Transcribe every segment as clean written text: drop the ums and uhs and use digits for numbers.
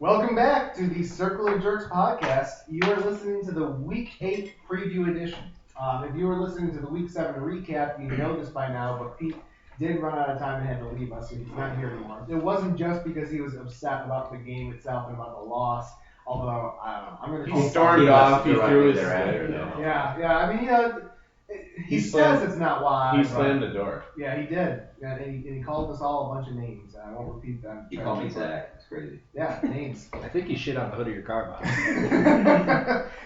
Welcome back to the Circle of Jerks podcast. You are listening to the Week 8 preview edition. If you were listening to the Week 7 recap, you know this by now, but Pete did run out of time and had to leave us, so he's not here anymore. It wasn't just because he was upset about the game itself and about the loss, although, I don't know, I'm going to He stormed off, he threw his... Yeah, I mean, he says it's not why. He slammed the door. Yeah, he did. Yeah, and he called us all a bunch of names. I won't repeat them. He called me Zach. It's crazy. Yeah, names. I think he shit on the hood of your car, Bob.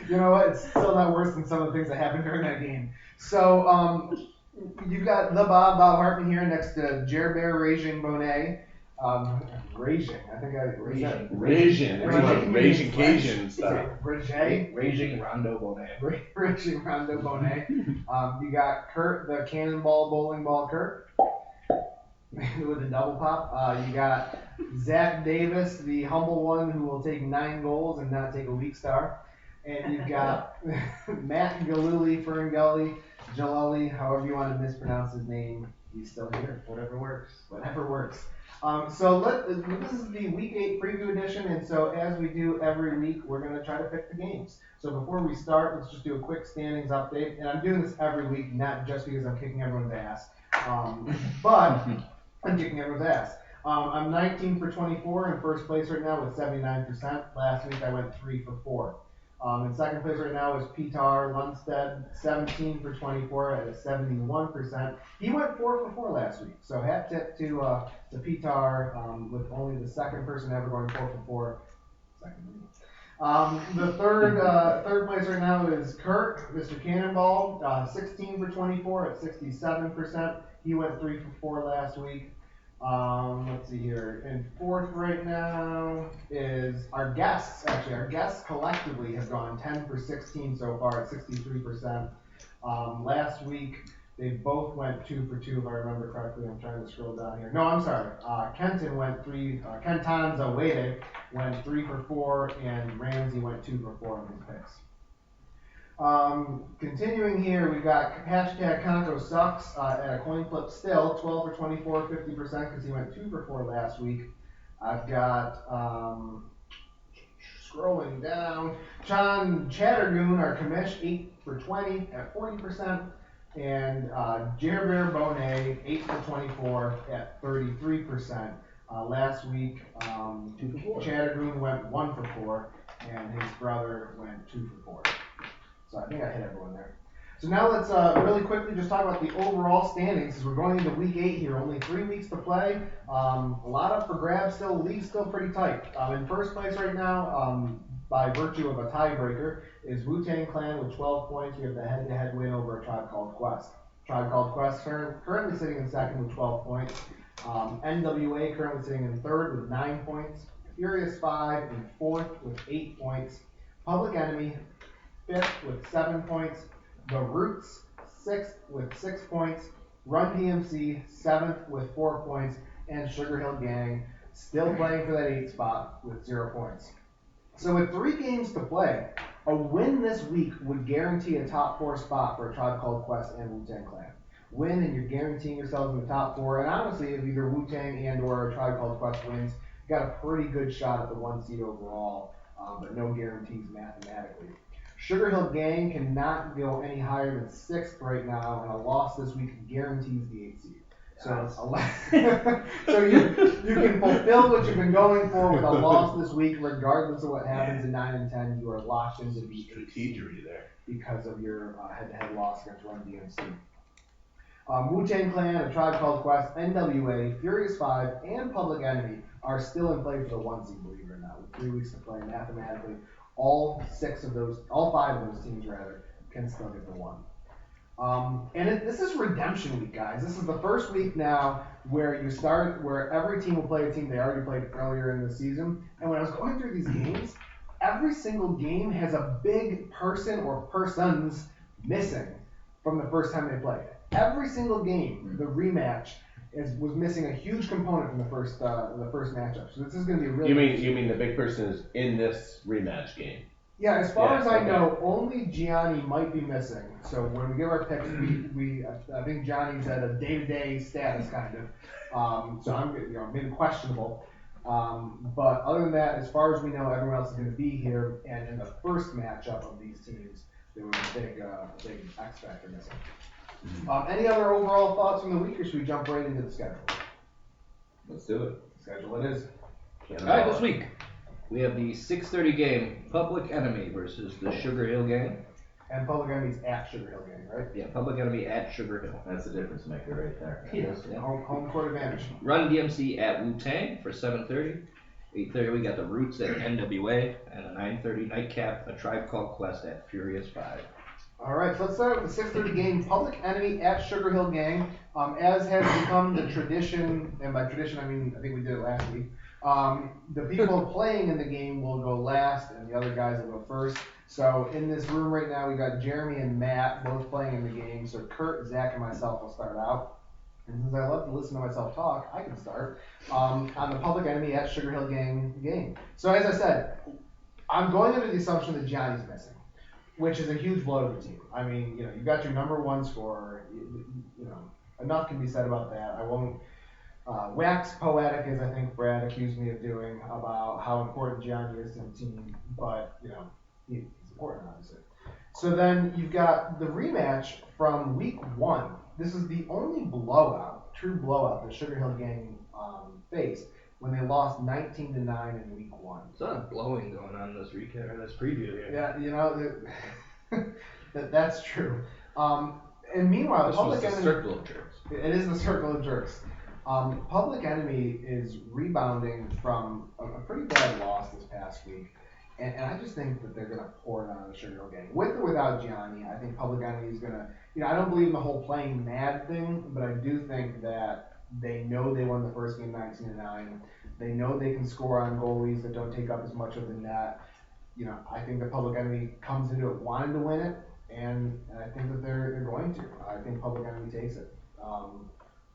You know what? It's still not worse than some of the things that happened during that game. So, you've got the Bob Hartman here next to Jer Bear Raging Bonet. Raging. I think I... Raging. It's like Raging Cajun stuff. Raging Rondo Bonet. Raging Rondo Bonet. You got Kurt, the cannonball bowling ball Kurt. With a double pop. You got Zach Davis, the humble one who will take 9 goals and not take a weak star. And you've got Matt Galuli, Ferngully, Jalali, however you want to mispronounce his name. He's still here. Whatever works. This is the Week 8 preview edition, and so as we do every week, we're going to try to pick the games. So before we start, let's just do a quick standings update. And I'm doing this every week, not just because I'm kicking everyone's ass, but I'm kicking everyone's ass. I'm 19 for 24 in first place right now with 79%. Last week I went 3 for 4. In second place right now is Petar Lundstedt, 17 for 24 at a 71%. He went 4 for 4 last week, so hat tip to Petar, with only the second person ever going 4 for 4. The third place right now is Kurt, Mr. Cannonball, 16 for 24 at 67%. He went 3 for 4 last week. Let's see here. In fourth right now is our guests. Actually, our guests collectively have gone 10 for 16 so far at 63%. Last week, they both went 2 for 2, if I remember correctly. I'm trying to scroll down here. No, I'm sorry. Kenton went 3. Kentanza Wade went 3 for 4, and Ramsey went 2 for 4 on his picks. Continuing here, we've got hashtag Conco sucks at a coin flip still, 12 for 24, 50% because he went 2 for 4 last week. I've got, scrolling down, John Chattergoon, our commish, 8 for 20 at 40%, and Jer Bear Bonet, 8 for 24 at 33%. Last week, Chattergoon went 1 for 4, and his brother went 2 for 4. So I think I hit everyone there. So now let's really quickly just talk about the overall standings, as we're going into Week 8 here. Only 3 weeks to play. A lot up for grabs still. League's still pretty tight. In first place right now, by virtue of a tiebreaker, is Wu-Tang Clan with 12 points. We have the head-to-head win over a Tribe Called Quest. Tribe Called Quest currently sitting in second with 12 points. NWA currently sitting in third with 9 points. Furious 5 in fourth with 8 points. Public Enemy 5th with 7 points, The Roots 6th with 6 points, Run DMC 7th with 4 points, and Sugar Hill Gang still playing for that 8th spot with 0 points. So with 3 games to play, a win this week would guarantee a top 4 spot for a Tribe Called Quest and Wu-Tang Clan. Win and you're guaranteeing yourselves in the top 4, and honestly, if either Wu-Tang and or a Tribe Called Quest wins, you got a pretty good shot at the 1 seed overall, but no guarantees mathematically. Sugar Hill Gang cannot go any higher than 6th right now, and a loss this week guarantees the 8th seed. So you can fulfill what you've been going for with a loss this week, regardless of what happens in 9 and 10. You are locked into the 8th seed there because of your head-to-head loss against Run DMC. Wu-Tang Clan, A Tribe Called Quest, NWA, Furious 5, and Public Enemy are still in play for the 1 seed, believe it or not, with 3 weeks to play mathematically. All 5 of those teams can still get the 1. This is redemption week, guys. This is the first week now where every team will play a team they already played earlier in the season. And when I was going through these games, every single game has a big person or persons missing from the first time they played. Every single game, the rematch was missing a huge component from the first matchup. So this is going to be really. You mean the big person is in this rematch game? Yeah, as far as I know, only Gianni might be missing. So when we give our picks, I think Johnny's at a day-to-day status kind of. So I'm maybe questionable. But other than that, as far as we know, everyone else is going to be here. And in the first matchup of these teams, there was a big X factor missing. Any other overall thoughts from the week, or should we jump right into the schedule? Let's do it. Schedule it is. All right, this week we have the 6:30 game, Public Enemy versus the Sugar Hill Gang. And Public Enemy's at Sugar Hill Gang, right? Yeah, Public Enemy at Sugar Hill. That's the difference maker right there. Yes, yeah. Home court advantage. Run DMC at Wu-Tang for 7:30. 8:30 we got the Roots at NWA, and a 9:30 nightcap, A Tribe Called Quest at Furious 5. All right, so let's start with the 6:30 game, Public Enemy at Sugar Hill Gang. As has become the tradition, and by tradition I mean I think we did it last week, the people playing in the game will go last and the other guys will go first. So in this room right now we got Jeremy and Matt both playing in the game. So Kurt, Zach, and myself will start out. And since I love to listen to myself talk, I can start on the Public Enemy at Sugar Hill Gang game. So as I said, I'm going under the assumption that Johnny's missing, which is a huge blow to the team. I mean, you've got your number one scorer. Enough can be said about that. I won't wax poetic, as I think Brad accused me of doing, about how important Johnny is to the team, but, he's important, obviously. So then you've got the rematch from week 1. This is the only true blowout that Sugar Hill Gang faced when they lost 19-9 in week 1. There's a lot of blowing going on in this recap or this preview here. Yeah, that's true. And meanwhile, This Public was the Enemy. circle of jerks. It is the circle of jerks. Public Enemy is rebounding from a pretty bad loss this past week. And I just think that they're going to pour it on the Sugar Hill Gang. With or without Gianni, I think Public Enemy is going to, I don't believe in the whole playing mad thing, but I do think that they know they won the first game 19-9. They know they can score on goalies that don't take up as much of the net. I think the Public Enemy comes into it wanting to win it, and I think that they're going to. I think Public Enemy takes it.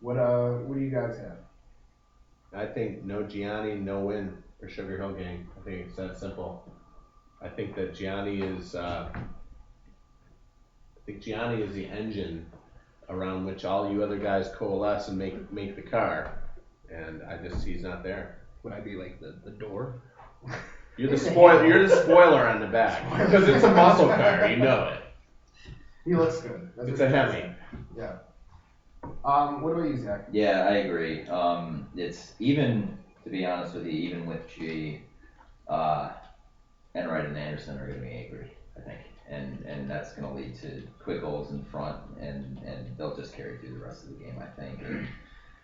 What do you guys have? I think no Gianni, no win for Sugar Hill Gang. I think it's that simple. I think that Gianni is the engine around which all you other guys coalesce and make the car. And he's not there. Would I be like the door? You're the spoiler on the back because it's a muscle car. You know it. He looks good. That's It's what a he Hemi. said. Yeah. What about you, Zach? Yeah, I agree. It's even, to be honest with you, even with G, Enright and Anderson are going to be angry, I think. And that's going to lead to quick goals in front, and they'll just carry through the rest of the game, I think. And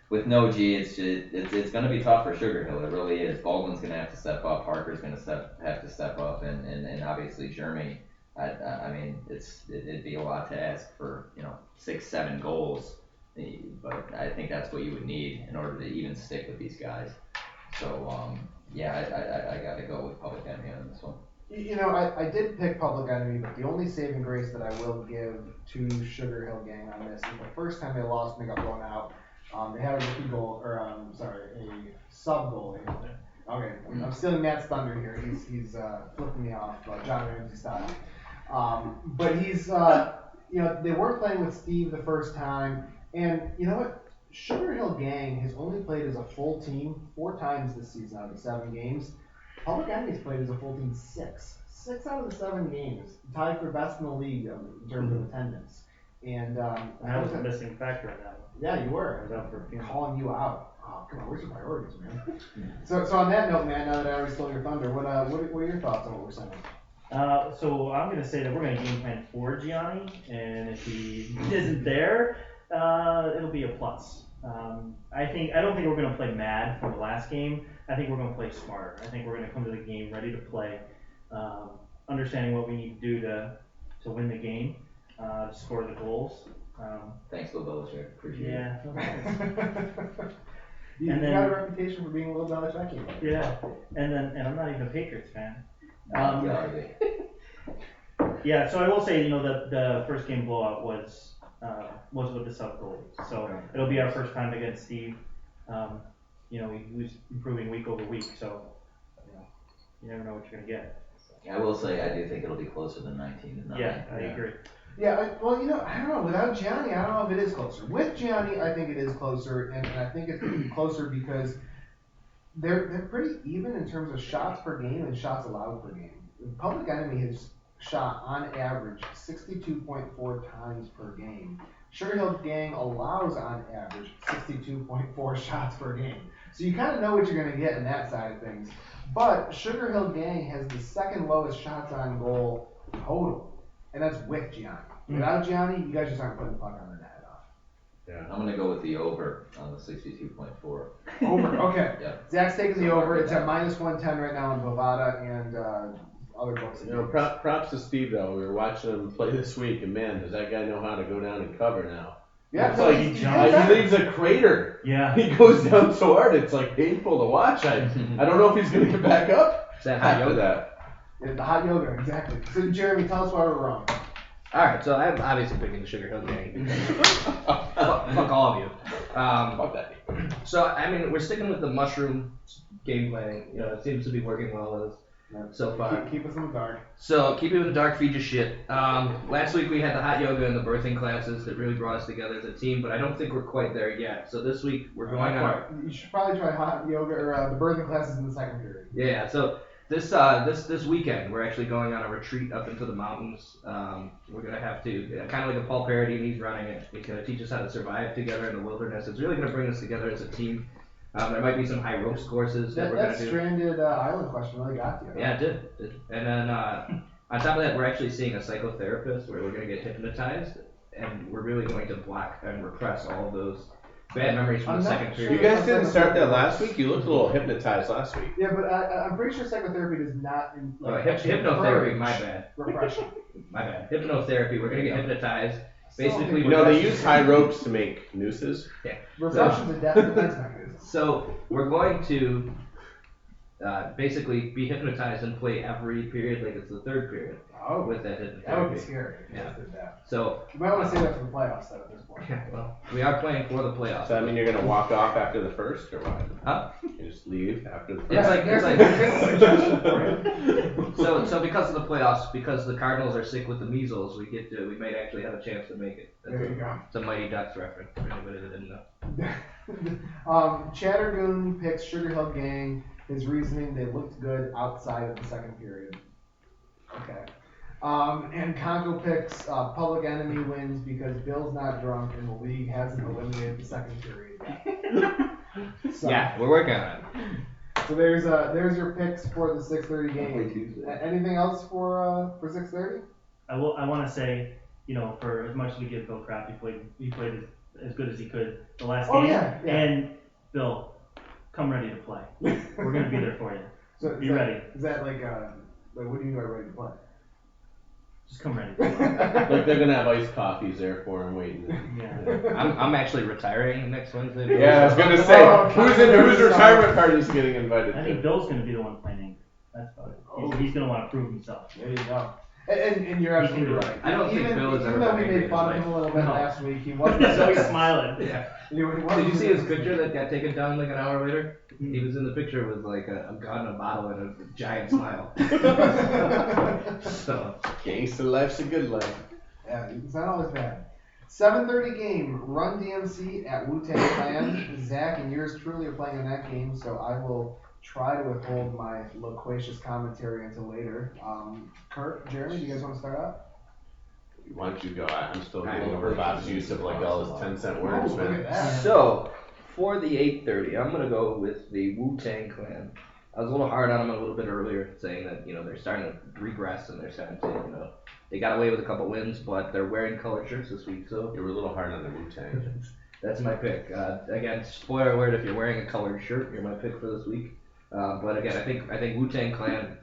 with no G, it's going to be tough for Sugar Hill. It really is. Baldwin's going to have to step up. Parker's going to have to step up, and obviously Jeremy. I mean, it'd be a lot to ask for 6-7 goals, but I think that's what you would need in order to even stick with these guys. So I got to go with Public Enemy on this one. I did pick Public Enemy, but the only saving grace that I will give to Sugar Hill Gang on this is the first time they lost and they got blown out. They had a rookie goal, a sub goalie. Okay, I'm stealing Matt's thunder here. He's flipping me off, John Ramsey style. But he's, they weren't playing with Steve the first time, and you know what? Sugar Hill Gang has only played as a full team 4 times this season out of the 7 games. Public Enemy's played as a full team 6 out of the 7 games, tied for best in the league in terms of attendance. And I was a missing factor in that one. Yeah, you were. I was out for a few. Calling you out. Oh, come on, where's your priorities, man? So on that note, man, now that I already stole your thunder, what are your thoughts on what we're saying? So I'm going to say that we're going to game plan for Gianni, and if he isn't there, it'll be a plus. I don't think we're going to play mad from the last game. I think we're going to play smarter. I think we're going to come to the game ready to play, understanding what we need to do to win the game, to score the goals. Thanks, Bill Belichick. Appreciate it. Yeah. You And then- got a reputation for being a little Belichickian. Yeah, and I'm not even a Patriots fan. Yeah, so I will say, the first game blowout was with the sub goalie. So it'll be our first time against Steve. He was improving week over week, so you never know what you're gonna get. I will say I do think it'll be closer than 19-9. Yeah, I agree. Yeah, I don't know. Without Gianni, I don't know if it is closer. With Gianni, I think it is closer, and I think it's going to be closer because they're pretty even in terms of shots per game and shots allowed per game. Public Enemy has shot on average 62.4 times per game. Sugar Hill Gang allows on average 62.4 shots per game. So you kind of know what you're going to get in that side of things. But Sugar Hill Gang has the second lowest shots on goal total, and that's with Gianni. Without Gianni, you guys just aren't putting the puck on the net enough. Yeah. I'm gonna go with the over on the 62.4. Over, okay. Yeah. Zach's taking the So over. mark it It's at down. minus 110 right now in Bovada and other books. You know, props to Steve though. We were watching him play this week, and man, does that guy know how to go down and cover now? Yeah, It's no, like he's he good. leaves a crater. Yeah. He goes down so hard, it's like painful to watch. I don't know if he's gonna get back up Is that hot after yoga? that. Yeah, the hot yoga, exactly. So Jeremy, tell us why we're wrong. Alright, so I'm obviously picking the Sugar Hill Gang because fuck all of you. Fuck that. So, I mean, we're sticking with the mushroom game planning. You know, it seems to be working well so far. Keep us in the dark. So, keep it in the dark, feed your shit. Last week we had the hot yoga and the birthing classes that really brought us together as a team, but I don't think we're quite there yet. So this week we're going on our... You should probably try hot yoga or the birthing classes in the second period. Yeah, so this weekend we're actually going on a retreat up into the mountains. We're gonna have to kind of like a Paul Parody, and he's running it. He's gonna teach us how to survive together in the wilderness. It's really gonna bring us together as a team. There might be some high ropes courses that we're That gonna do. stranded island question really got you. Yeah, it did. And then on top of that, we're actually seeing a psychotherapist where we're gonna get hypnotized, and we're really going to block and repress all of those bad memories from I'm the not second sure. You period. guys didn't start that last week? You looked a little hypnotized last week. Yeah, but I'm pretty sure psychotherapy does not actually Hypnotherapy, encourage my bad. repression. My bad. Hypnotherapy, we're gonna get hypnotized. Basically, You know, they use high ropes to make nooses. Repression's a defense mechanism. So we're going to basically be hypnotized and play every period like it's the third period Oh, with that that would be hypnotherapy. scary. If you Yeah. guys did that. So You might want to say that for the playoffs though at this point. yeah, well, we are playing for the playoffs. So that mean you're gonna walk off after the first, or what? Huh? You just leave after the first? It's like- There's like- a suggestion for you. So because of the playoffs, because the Cardinals are sick with the measles, we might actually have a chance to make it. There you go. It's a Mighty Ducks reference for anybody that didn't know. Chattergoon picks Sugar Hill Gang. His reasoning, they looked good outside of the second period. Okay. And Congo picks Public Enemy wins because Bill's not drunk and the league hasn't eliminated the second period yet. So, Yeah, we're working on it. So there's your picks for the 6:30 game. Anything else for 6:30? I want to say, you know, for as much as we give Bill crap, he played as good as he could the last Oh, game. yeah. And Bill, come ready to play. We're gonna be there for you. So Be ready. Is that like what do you mean by ready to play? Just come ready to play. Like they're gonna have iced coffees there for him waiting. Yeah. I'm actually retiring next Wednesday. Yeah, I was gonna say, Oh, whose retirement party's getting invited I think to? Bill's gonna be the one playing angry. That's about it. He's gonna want to prove himself. There you go. And you're He can absolutely do it. right. I don't think even, Bill has even ever though been we angry made in fun of his him a little bit No. last week, he wasn't. So he's smiling. Yeah. He wasn't Did you see his losing picture that got taken down like an hour later? Mm-hmm. He was in the picture with like a gun, a bottle, and a giant smile. So Gangsta life's a good life. Yeah, it's not always bad. 7:30 game, Run DMC at Wu-Tang Clan. Zach and yours truly are playing in that game, so I will try to withhold my loquacious commentary until later. Kurt, Jeremy, do you guys want to start out? Why don't you go? I'm still getting over Bob's use of like all his 10-cent words, Oh, look man. at that. So, for the 8:30, I'm gonna go with the Wu-Tang Clan. I was a little hard on them a little bit earlier, saying that, you know, they're starting to regress and they're starting to, you know, they got away with a couple wins, but they're wearing colored shirts this week, so You were a little hard on the Wu-Tang. that's my pick. Again, spoiler alert, if you're wearing a colored shirt, you're my pick for this week. But again, I think Wu-Tang Clan,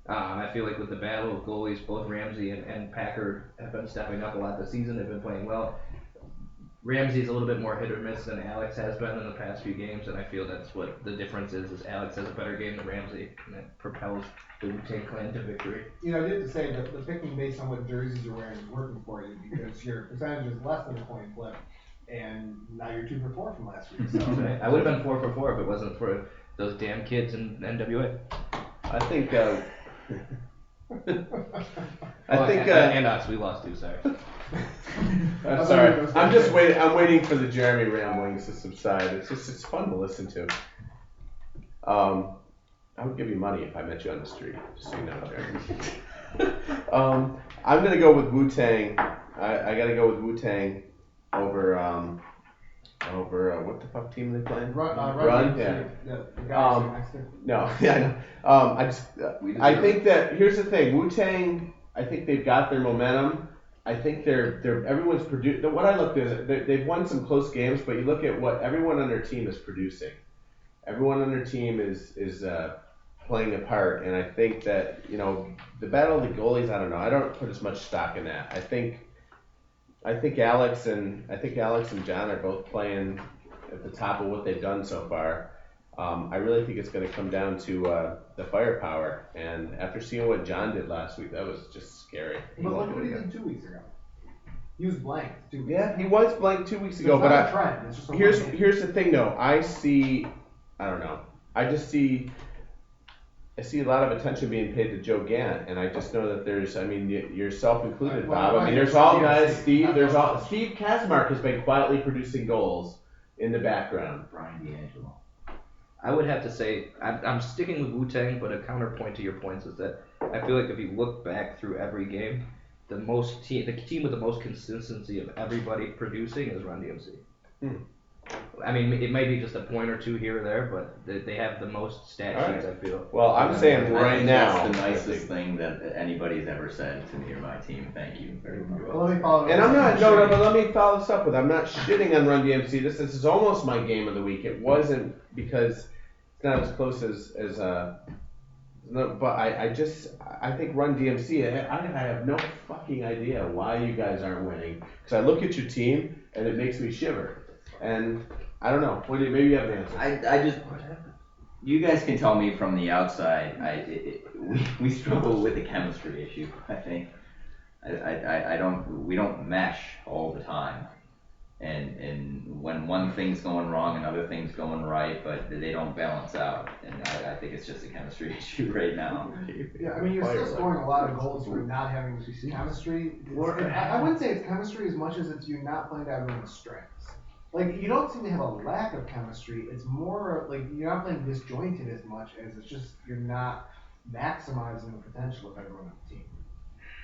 I feel like with the battle of goalies, both Ramsey and Packer have been stepping up a lot this season. They've been playing well. Ramsey's a little bit more hit or miss than Alex has been in the past few games, and I feel that's what the difference is Alex has a better game than Ramsey, and that propels the Wu-Tang Clan to victory. You know, I did have to say that the picking based on what jerseys you're wearing is working for you because your percentage is less than a coin flip, and now you're 2 for 4 from last week. So I would have been 4 for 4 if it wasn't for those damn kids in NWA. I think, And us, we lost too, sorry. I'm sorry. I'm just waiting. I'm waiting for the Jeremy ramblings to subside. It's fun to listen to. I would give you money if I met you on the street, just so you know, Jared. I'm gonna go with Wu-Tang. I gotta go with Wu-Tang over what the fuck team are they playing? Run, yeah. The guy sitting next to him. No, yeah, I know. I think that here's the thing. Wu-Tang, I think they've got their momentum. I think they're everyone's produced. What I looked at, they've won some close games, but you look at what everyone on their team is producing. Everyone on their team is playing a part, and I think that, you know, the battle of the goalies, I don't know. I don't put as much stock in that. I think Alex and John are both playing at the top of what they've done so far. I really think it's going to come down to the firepower, and after seeing what John did last week, that was just scary. But look what he did 2 weeks ago. He was blank 2 weeks ago. Yeah, he was blank 2 weeks ago, It's but not a trend. It's just a here's the thing though. I see a lot of attention being paid to Joe Gant, and I just know that there's, I mean, yourself included, Bob. I mean, there's all guys. Steve Kazmark has been quietly producing goals in the background. Brian DeAngelo. I would have to say I'm sticking with Wu-Tang, but a counterpoint to your points is that I feel like if you look back through every game, the team with the most consistency of everybody producing is Run DMC. I mean, it might be just a point or two here or there, but they have the most stat sheets, I feel. Well, I'm saying right now, That's the nicest thing that anybody's ever said to me or my team. Thank you very much. Well, let me follow and I'm not, but let me follow this up with, I'm not shitting on Run DMC. This is almost my game of the week. It wasn't because it's not as close as no, but I think Run DMC, I have no fucking idea why you guys aren't winning. Because I look at your team and it makes me shiver. And I don't know. Maybe you have an answer. I just, you guys can tell me from the outside. We struggle with the chemistry issue. I think we don't mesh all the time, and when one thing's going wrong, another thing's going right, but they don't balance out. And I think it's just a chemistry issue right now. Yeah, I mean, you're still scoring a lot of goals for not having chemistry. I wouldn't say it's chemistry as much as it's you not playing to everyone's strengths. Like, you don't seem to have a lack of chemistry. It's more like you're not playing disjointed as much as it's just you're not maximizing the potential of everyone on the team.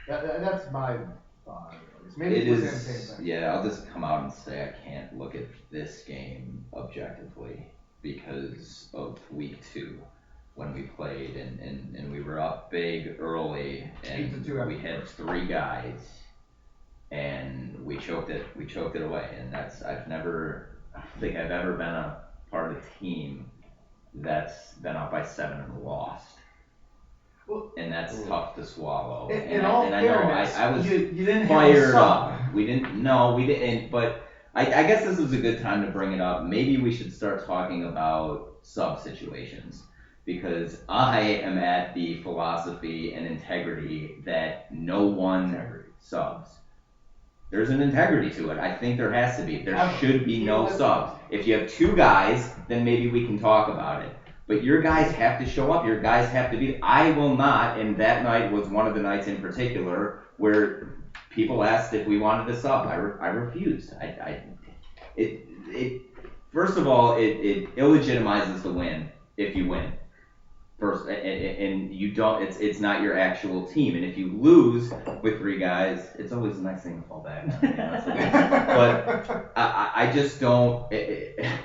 That's my thought. Maybe we're saying the same thing. Yeah, I'll just come out and say I can't look at this game objectively because of week 2 when we played and we were up big early and we had 3 guys. And we choked it away, and I don't think I've ever been a part of a team that's been up by 7 and lost. Well, and that's tough to swallow. In all fairness, I was you didn't fired have a up. We didn't, but I guess this is a good time to bring it up. Maybe we should start talking about sub situations. Because I am at the philosophy and integrity that no one subs. There's an integrity to it. I think there has to be. There should be no subs. If you have 2 guys, then maybe we can talk about it. But your guys have to show up. Your guys have to be. I will not, and that night was one of the nights in particular where people asked if we wanted to sub. I refused. First of all, it illegitimizes the win if you win. First, and you don't. It's not your actual team. And if you lose with 3 guys, it's always a nice thing to fall back on. But I just don't.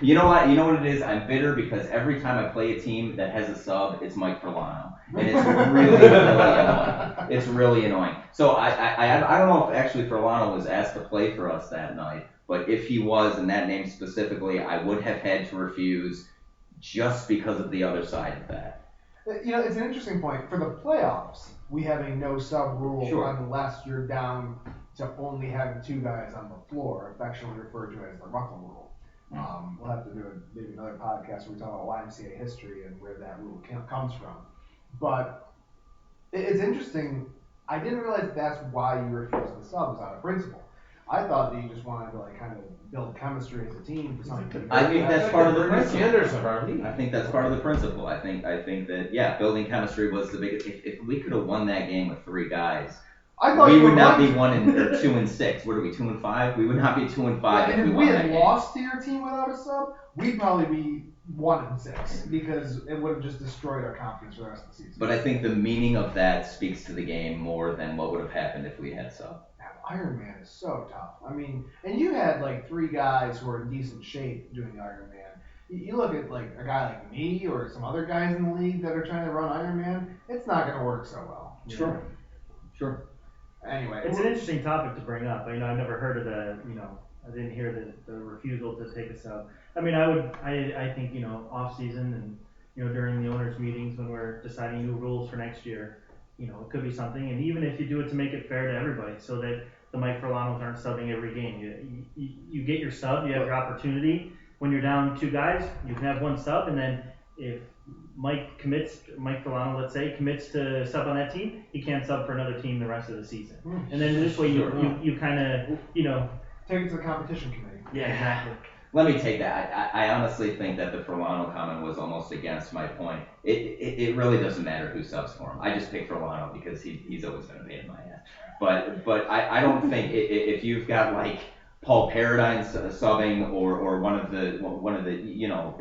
You know what? You know what it is? I'm bitter because every time I play a team that has a sub, it's Mike Furlano, and it's really annoying. It's really annoying. So I don't know if actually Furlano was asked to play for us that night, but if he was, and that name specifically, I would have had to refuse just because of the other side of that. You know, it's an interesting point. For the playoffs, we have a no sub rule unless you're down to only having 2 guys on the floor, affectionately referred to as the Ruckle rule. We'll have to do maybe another podcast where we talk about YMCA history and where that rule comes from. But it's interesting. I didn't realize that's why you refused the subs out of principle. I thought that you just wanted to kind of build chemistry as a team for something. I think that's part of the principle. Standards of our league. I think that's part of the principle. I think that building chemistry was the biggest. If we could have won that game with 3 guys, I thought We you would were not be right. 2-6. What are we, 2-5? We would not be 2-5 Yeah, if and we if won we that had game. lost to your team without a sub, we'd probably be 1-6 because it would have just destroyed our confidence for the rest of the season. But I think the meaning of that speaks to the game more than what would have happened if we had sub. Iron Man is so tough. I mean, and you had like 3 guys who are in decent shape doing Iron Man. You look at like a guy like me or some other guys in the league that are trying to run Iron Man, it's not going to work so well. Sure. Anyway, It's an interesting topic to bring up. I've never heard of I didn't hear the refusal to take a sub. I mean, I think, off season and, during the owners' meetings when we're deciding new rules for next year, it could be something. And even if you do it to make it fair to everybody so that the Mike Furlanos aren't subbing every game. You get your sub, you have your opportunity. When you're down 2 guys, you can have 1 sub, and then if Mike Furlano, let's say, commits to sub on that team, he can't sub for another team the rest of the season. And then this way you kind of, take it to the competition committee. Yeah, exactly. Let me take that. I honestly think that the Furlano comment was almost against my point. It really doesn't matter who subs for him. I just pick Furlano because he's always going to be in my ass. But I don't think if you've got like Paul Paradine subbing or one of the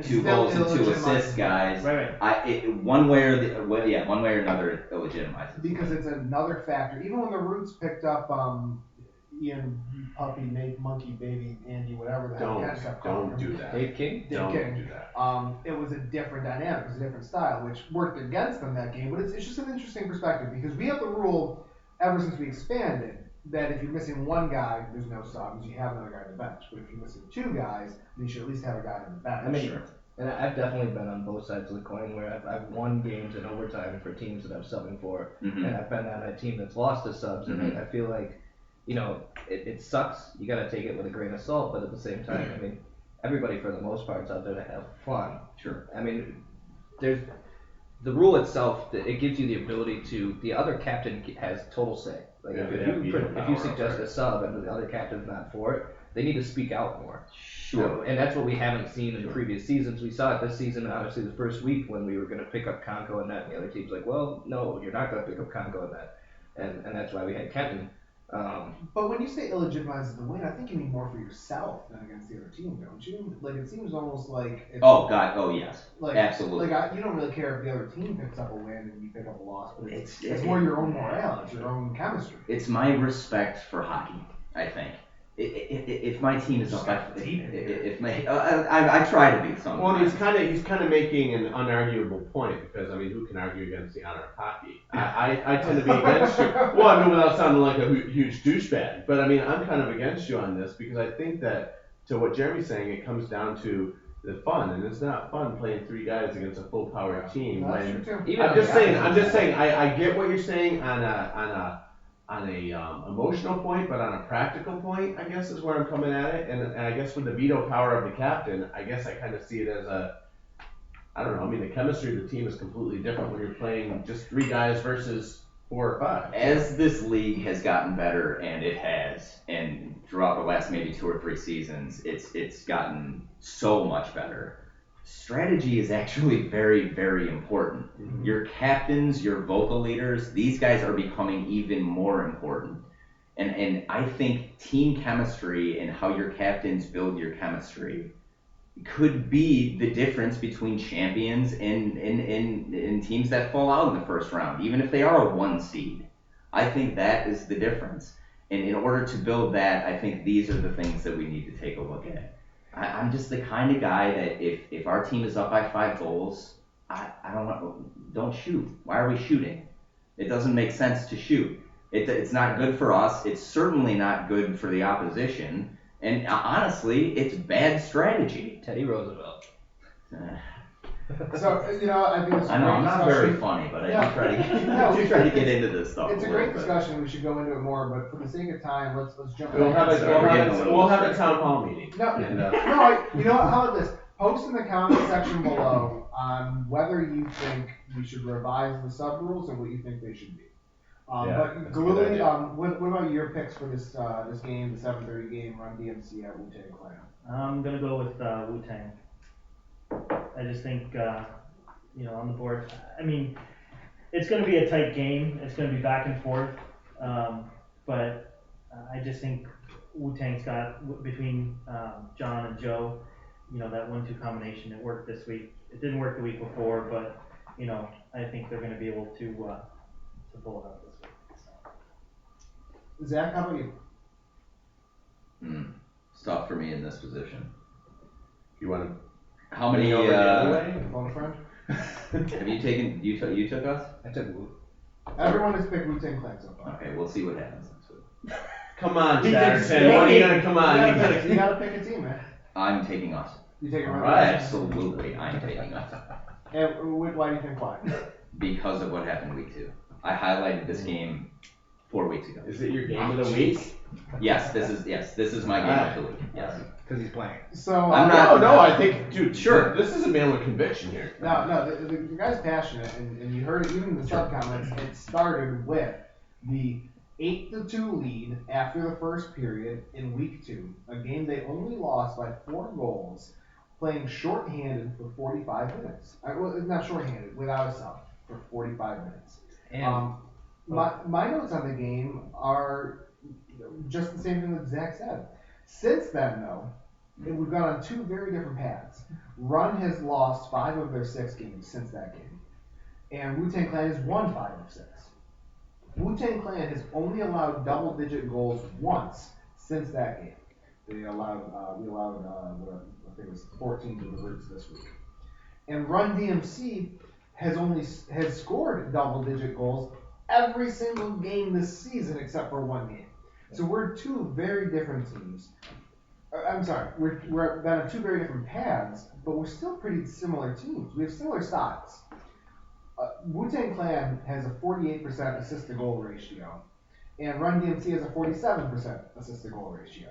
2 goals and 2 assists guys. Right. One way or another it illegitimizes. Because it's another factor. Even when the Roots picked up Ian Puppy, Nate Monkey, Baby, Andy, whatever the hell. Don't do that. Dave King? Dave Don't King. do that. It was a different dynamic. It was a different style, which worked against them that game. But it's just an interesting perspective because we have the rule ever since we expanded that if you're missing 1 guy, there's no subs. You have another guy on the bench. But if you're missing 2 guys, then you should at least have a guy on the bench. I mean, and I've definitely been on both sides of the coin where I've won games in overtime for teams that I'm subbing for, and I've been on a team that's lost to subs, and I feel like, it sucks. You got to take it with a grain of salt, but at the same time, I mean, everybody for the most part is out there to have fun. Sure. I mean, there's the rule itself. It gives you the ability to. The other captain has total say. Like if you suggest a sub and the other captain's not for it, they need to speak out more. Sure. And that's what we haven't seen in previous seasons. We saw it this season, obviously the first week when we were going to pick up Conco and that, and the other team's like, well, no, you're not going to pick up Conco and that, and that's why we had Kenton. But when you say illegitimizes the win, I think you mean more for yourself than against the other team, don't you? Like it seems almost like. Yes. Like, absolutely. You don't really care if the other team picks up a win and you pick up a loss, but it's more your own morale, it's your own chemistry. It's my respect for hockey, I think. If my team is up, I try to be something. Well, he's kind of making an unarguable point because I mean, who can argue against the honor of hockey? I tend to be against you. Well, I mean, without sounding like a huge douchebag, but I mean, I'm kind of against you on this because I think that to what Jeremy's saying, it comes down to the fun, and it's not fun playing 3 guys against a full power team. No, that's true too. I'm just saying, I get what you're saying on a emotional point, but on a practical point, I guess is where I'm coming at it, and I guess with the veto power of the captain, I guess I kind of see it as I don't know, I mean the chemistry of the team is completely different when you're playing just 3 guys versus 4 or 5. As this league has gotten better, and it has, and throughout the last maybe 2 or 3 seasons, it's gotten so much better. Strategy is actually very, very important. Mm-hmm. Your captains, your vocal leaders, these guys are becoming even more important. And I think team chemistry and how your captains build your chemistry could be the difference between champions and teams that fall out in the first round, even if they are a 1 seed. I think that is the difference. And in order to build that, I think these are the things that we need to take a look at. I'm just the kind of guy that if our team is up by 5 goals, I don't shoot. Why are we shooting? It doesn't make sense to shoot. It's not good for us. It's certainly not good for the opposition. And honestly, it's bad strategy. Teddy Roosevelt. So, I think this is I know, I'm not very funny, but I do try to get into this stuff. It's a great discussion. We should go into it more, but for the sake of time, let's jump. We'll have a town hall meeting. No, and, you know what? How about this? Post in the comment section below on whether you think we should revise the sub rules and what you think they should be. But Galooly, what about your picks for this game, the 7:30 game, Run DMC at Wu-Tang Clan? I'm gonna go with Wu-Tang. I just think, on the board. I mean, it's going to be a tight game. It's going to be back and forth. But I just think Wu-Tang's got, between John and Joe, that 1-2 combination, it worked this week. It didn't work the week before, but, I think they're going to be able to pull it out this week. So. Zach, how about you? It's tough for me in this position. You want How many? over the other way? Phone friend? Have you taken? You took us? I took Wu. Everyone has picked Wu-Tang Clan so far. Okay, we'll see what happens next week. Come on, He Chatterton. did When are you say- gonna come on? You gotta pick a team, man. I'm taking us. You take it All right. right. Absolutely, I'm taking us And why do you think why? because of what happened week 2. I highlighted this game 4 weeks ago. Is it your game of the week? Yes, this is my game of the week. Yes. Because he's playing. So I'm not- No, I think, dude, Sure. This is a man with conviction here. No, the guy's passionate, and you heard it even in the sub comments. It started with the 8-2 lead after the first period in week 2, a game they only lost by 4 goals, playing shorthanded for 45 minutes. Well, not shorthanded, without a sub for 45 minutes. And My notes on the game are just the same thing that Zach said. Since then, though, we've gone on 2 very different paths. Run has lost 5 of their 6 games since that game, and Wu-Tang Clan has won 5 of 6. Wu-Tang Clan has only allowed double-digit goals once since that game. We allowed I think it was 14 to the Roots this week. And Run DMC has scored double-digit goals every single game this season except for 1 game. So we're 2 very different teams. I'm sorry, we're on 2 very different paths, but we're still pretty similar teams. We have similar styles. Wu-Tang Clan has a 48% assist-to-goal ratio, and Run DMC has a 47% assist-to-goal ratio.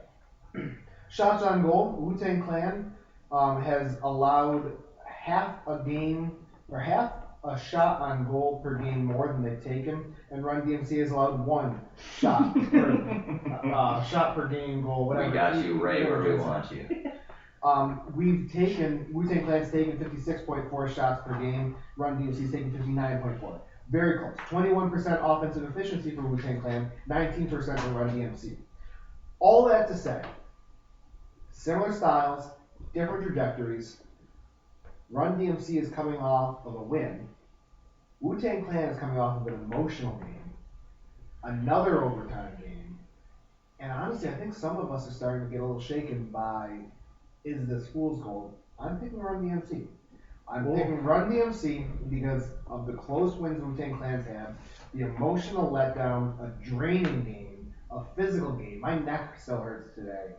Shots on goal, Wu-Tang Clan has allowed half a shot on goal per game more than they've taken, and Run DMC has allowed 1 shot per game goal, whatever. We got you right where we want you. Wu-Tang Clan's taken 56.4 shots per game, Run DMC's taken 59.4. Very close. 21% offensive efficiency for Wu-Tang Clan, 19% for Run DMC. All that to say, similar styles, different trajectories. Run DMC is coming off of a win. Wu-Tang Clan is coming off of an emotional game, another overtime game, and honestly, I think some of us are starting to get a little shaken by, is this fool's gold? I'm picking Run DMC. I'm picking Run DMC because of the close wins Wu-Tang Clan's had, the emotional letdown, a draining game, a physical game. My neck still hurts today.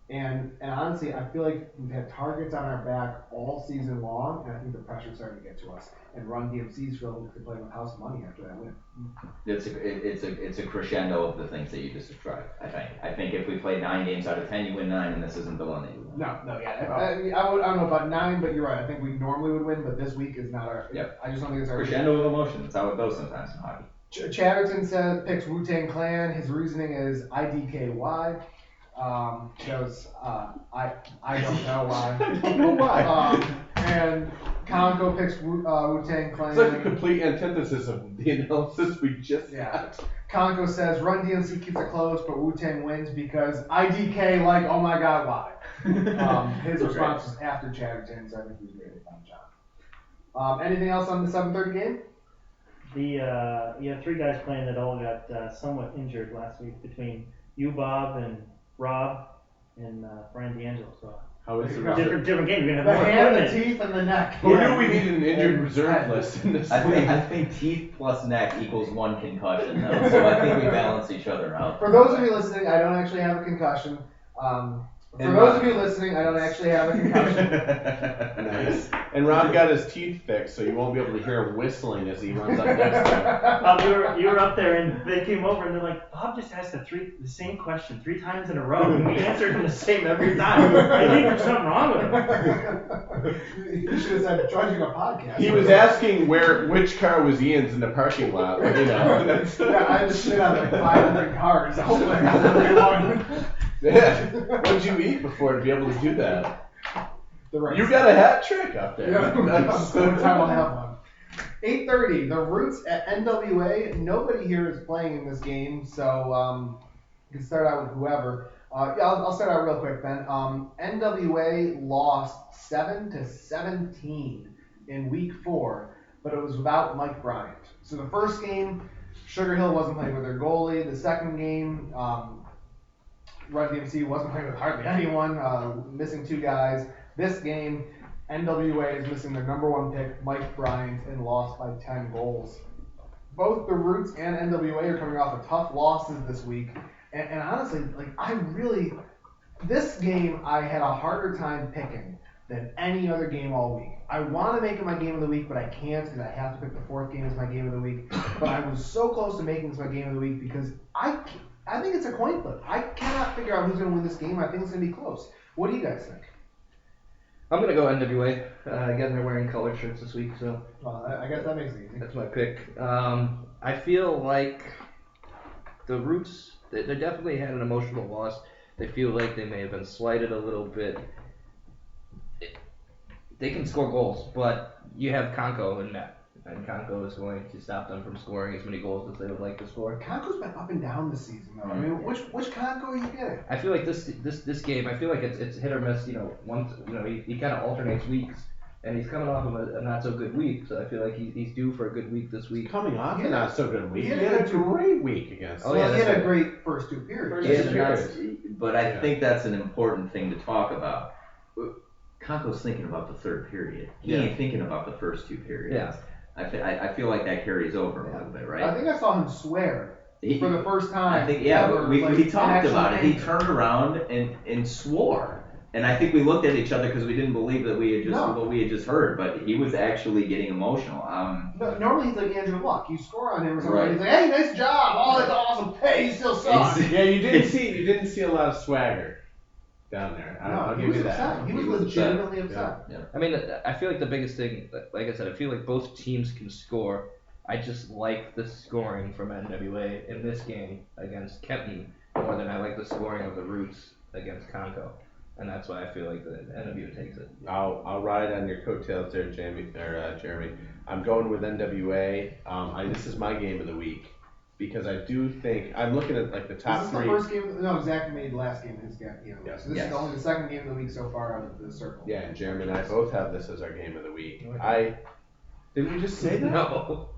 And honestly, I feel like we've had targets on our back all season long, and I think the pressure's starting to get to us. And Run DMC's filled to play with house money after that win. It's a crescendo of the things that you just described. I think if we play 9 games out of 10, you win 9, and this isn't the one that you win. No, yeah. I don't know about 9, but you're right. I think we normally would win, but this week is not our. Yep. I just don't think it's our. Crescendo of emotion. That's how it goes sometimes in hockey. Chatterton picks Wu-Tang Clan. His reasoning is IDKY. Shows I don't know why. I don't know why. And Conco picks Wu-Tang Clan. It's like a complete antithesis of the analysis we just got. Conco says Run DMC keeps it close, but Wu-Tang wins because IDK like, oh my god, why? His response was after Chatterton, so I think he was great on John. Anything else on the 7:30 game? You have 3 guys playing that all got somewhat injured last week between you, Bob, and Rob, and Brian D'Angelo. So How is the different game. You're gonna The have more hand, the equipment. teeth, and the neck. Who do we need an injured reserve list in this league? I think teeth plus neck equals 1 concussion, though, so I think we balance each other out. For those of you listening, I don't actually have a concussion. For those of you listening, I don't actually have a concussion. Nice. And Rob got his teeth fixed, so you won't be able to hear him whistling as he runs up next to him. Bob, you were up there, and they came over, and they're like, Bob just asked the same question 3 times in a row, and we answered him the same every time. I think there's something wrong with him. You should have said judging a podcast. He was asking which car was Ian's in the parking lot. You know. Yeah, I had to sit on like 500 cars. Hopefully I got the right one. Yeah. What'd you eat before to be able to do that? The right You got a hat trick up there. Yeah, That's one time I'll have one. 8:30, the Roots at NWA. Nobody here is playing in this game, so you can start out with whoever. Yeah, I'll start out real quick then. NWA lost 7-17 in week 4, but it was without Mike Bryant. So the first game, Sugar Hill wasn't playing with their goalie. The second game, Run DMC wasn't playing with hardly anyone, missing 2 guys. This game, NWA is missing their number 1 pick, Mike Bryant, and lost by 10 goals. Both the Roots and NWA are coming off of tough losses this week. And honestly, this game I had a harder time picking than any other game all week. I want to make it my game of the week, but I can't because I have to pick the 4th game as my game of the week. But I was so close to making this my game of the week because I think it's a coin flip. I cannot figure out who's going to win this game. I think it's going to be close. What do you guys think? I'm going to go NWA. Again, they're wearing colored shirts this week, so Well, I guess that makes it easy. that's my pick. I feel like the Roots, they definitely had an emotional loss. They feel like they may have been slighted a little bit. They can score goals, but you have Conco and net, and Conco is going to stop them from scoring as many goals as they would like to score. Conco's been up and down this season, though. I mean, which Conco are you getting? I feel like this game, I feel like it's hit or miss. Once he kind of alternates weeks, and he's coming off of a not so good week, so I feel like he's due for a good week this week. Coming off Yeah. a not so good week. He He had had a a great week against. Oh, Well, yeah, he that's had a right. great first 2 periods. First Yeah, two but I Yeah. think that's an important thing to talk about. Conco's thinking about the 3rd period. He Yeah. ain't thinking about the first 2 periods. Yeah. I feel like that carries over a little bit, right? I think I saw him swear He- for the first time. I think, yeah, ever, we like, talked actual about it. He anger. turned around and swore. And I think we looked at each other because we didn't believe that we had just No. what we had just heard, but he was actually getting emotional. No, normally he's like Andrew Luck. You score on him or something. Right. He's like, "Hey, nice job! Oh, that's awesome! Hey, you still suck." It's- Yeah, you didn't see a lot of swagger down there. I'll he give was you that. upset. He was was legitimately upset. I mean, I feel like the biggest thing, like I said, I feel like both teams can score. I just like the scoring from NWA in this game against Kenton more than I like the scoring of the Roots against Conco. And that's why I feel like the NWA takes it. I'll ride on your coattails there, Jeremy. I'm going with NWA. This is my game of the week because I do think I'm looking at like the top This is the 3. first game. No, Zach made last game his game. Yes. So this Yes. is only the second game of the week so far out of the circle. Yeah, and Jeremy and I both have this as our game of the week. Okay. Did we just say that? No.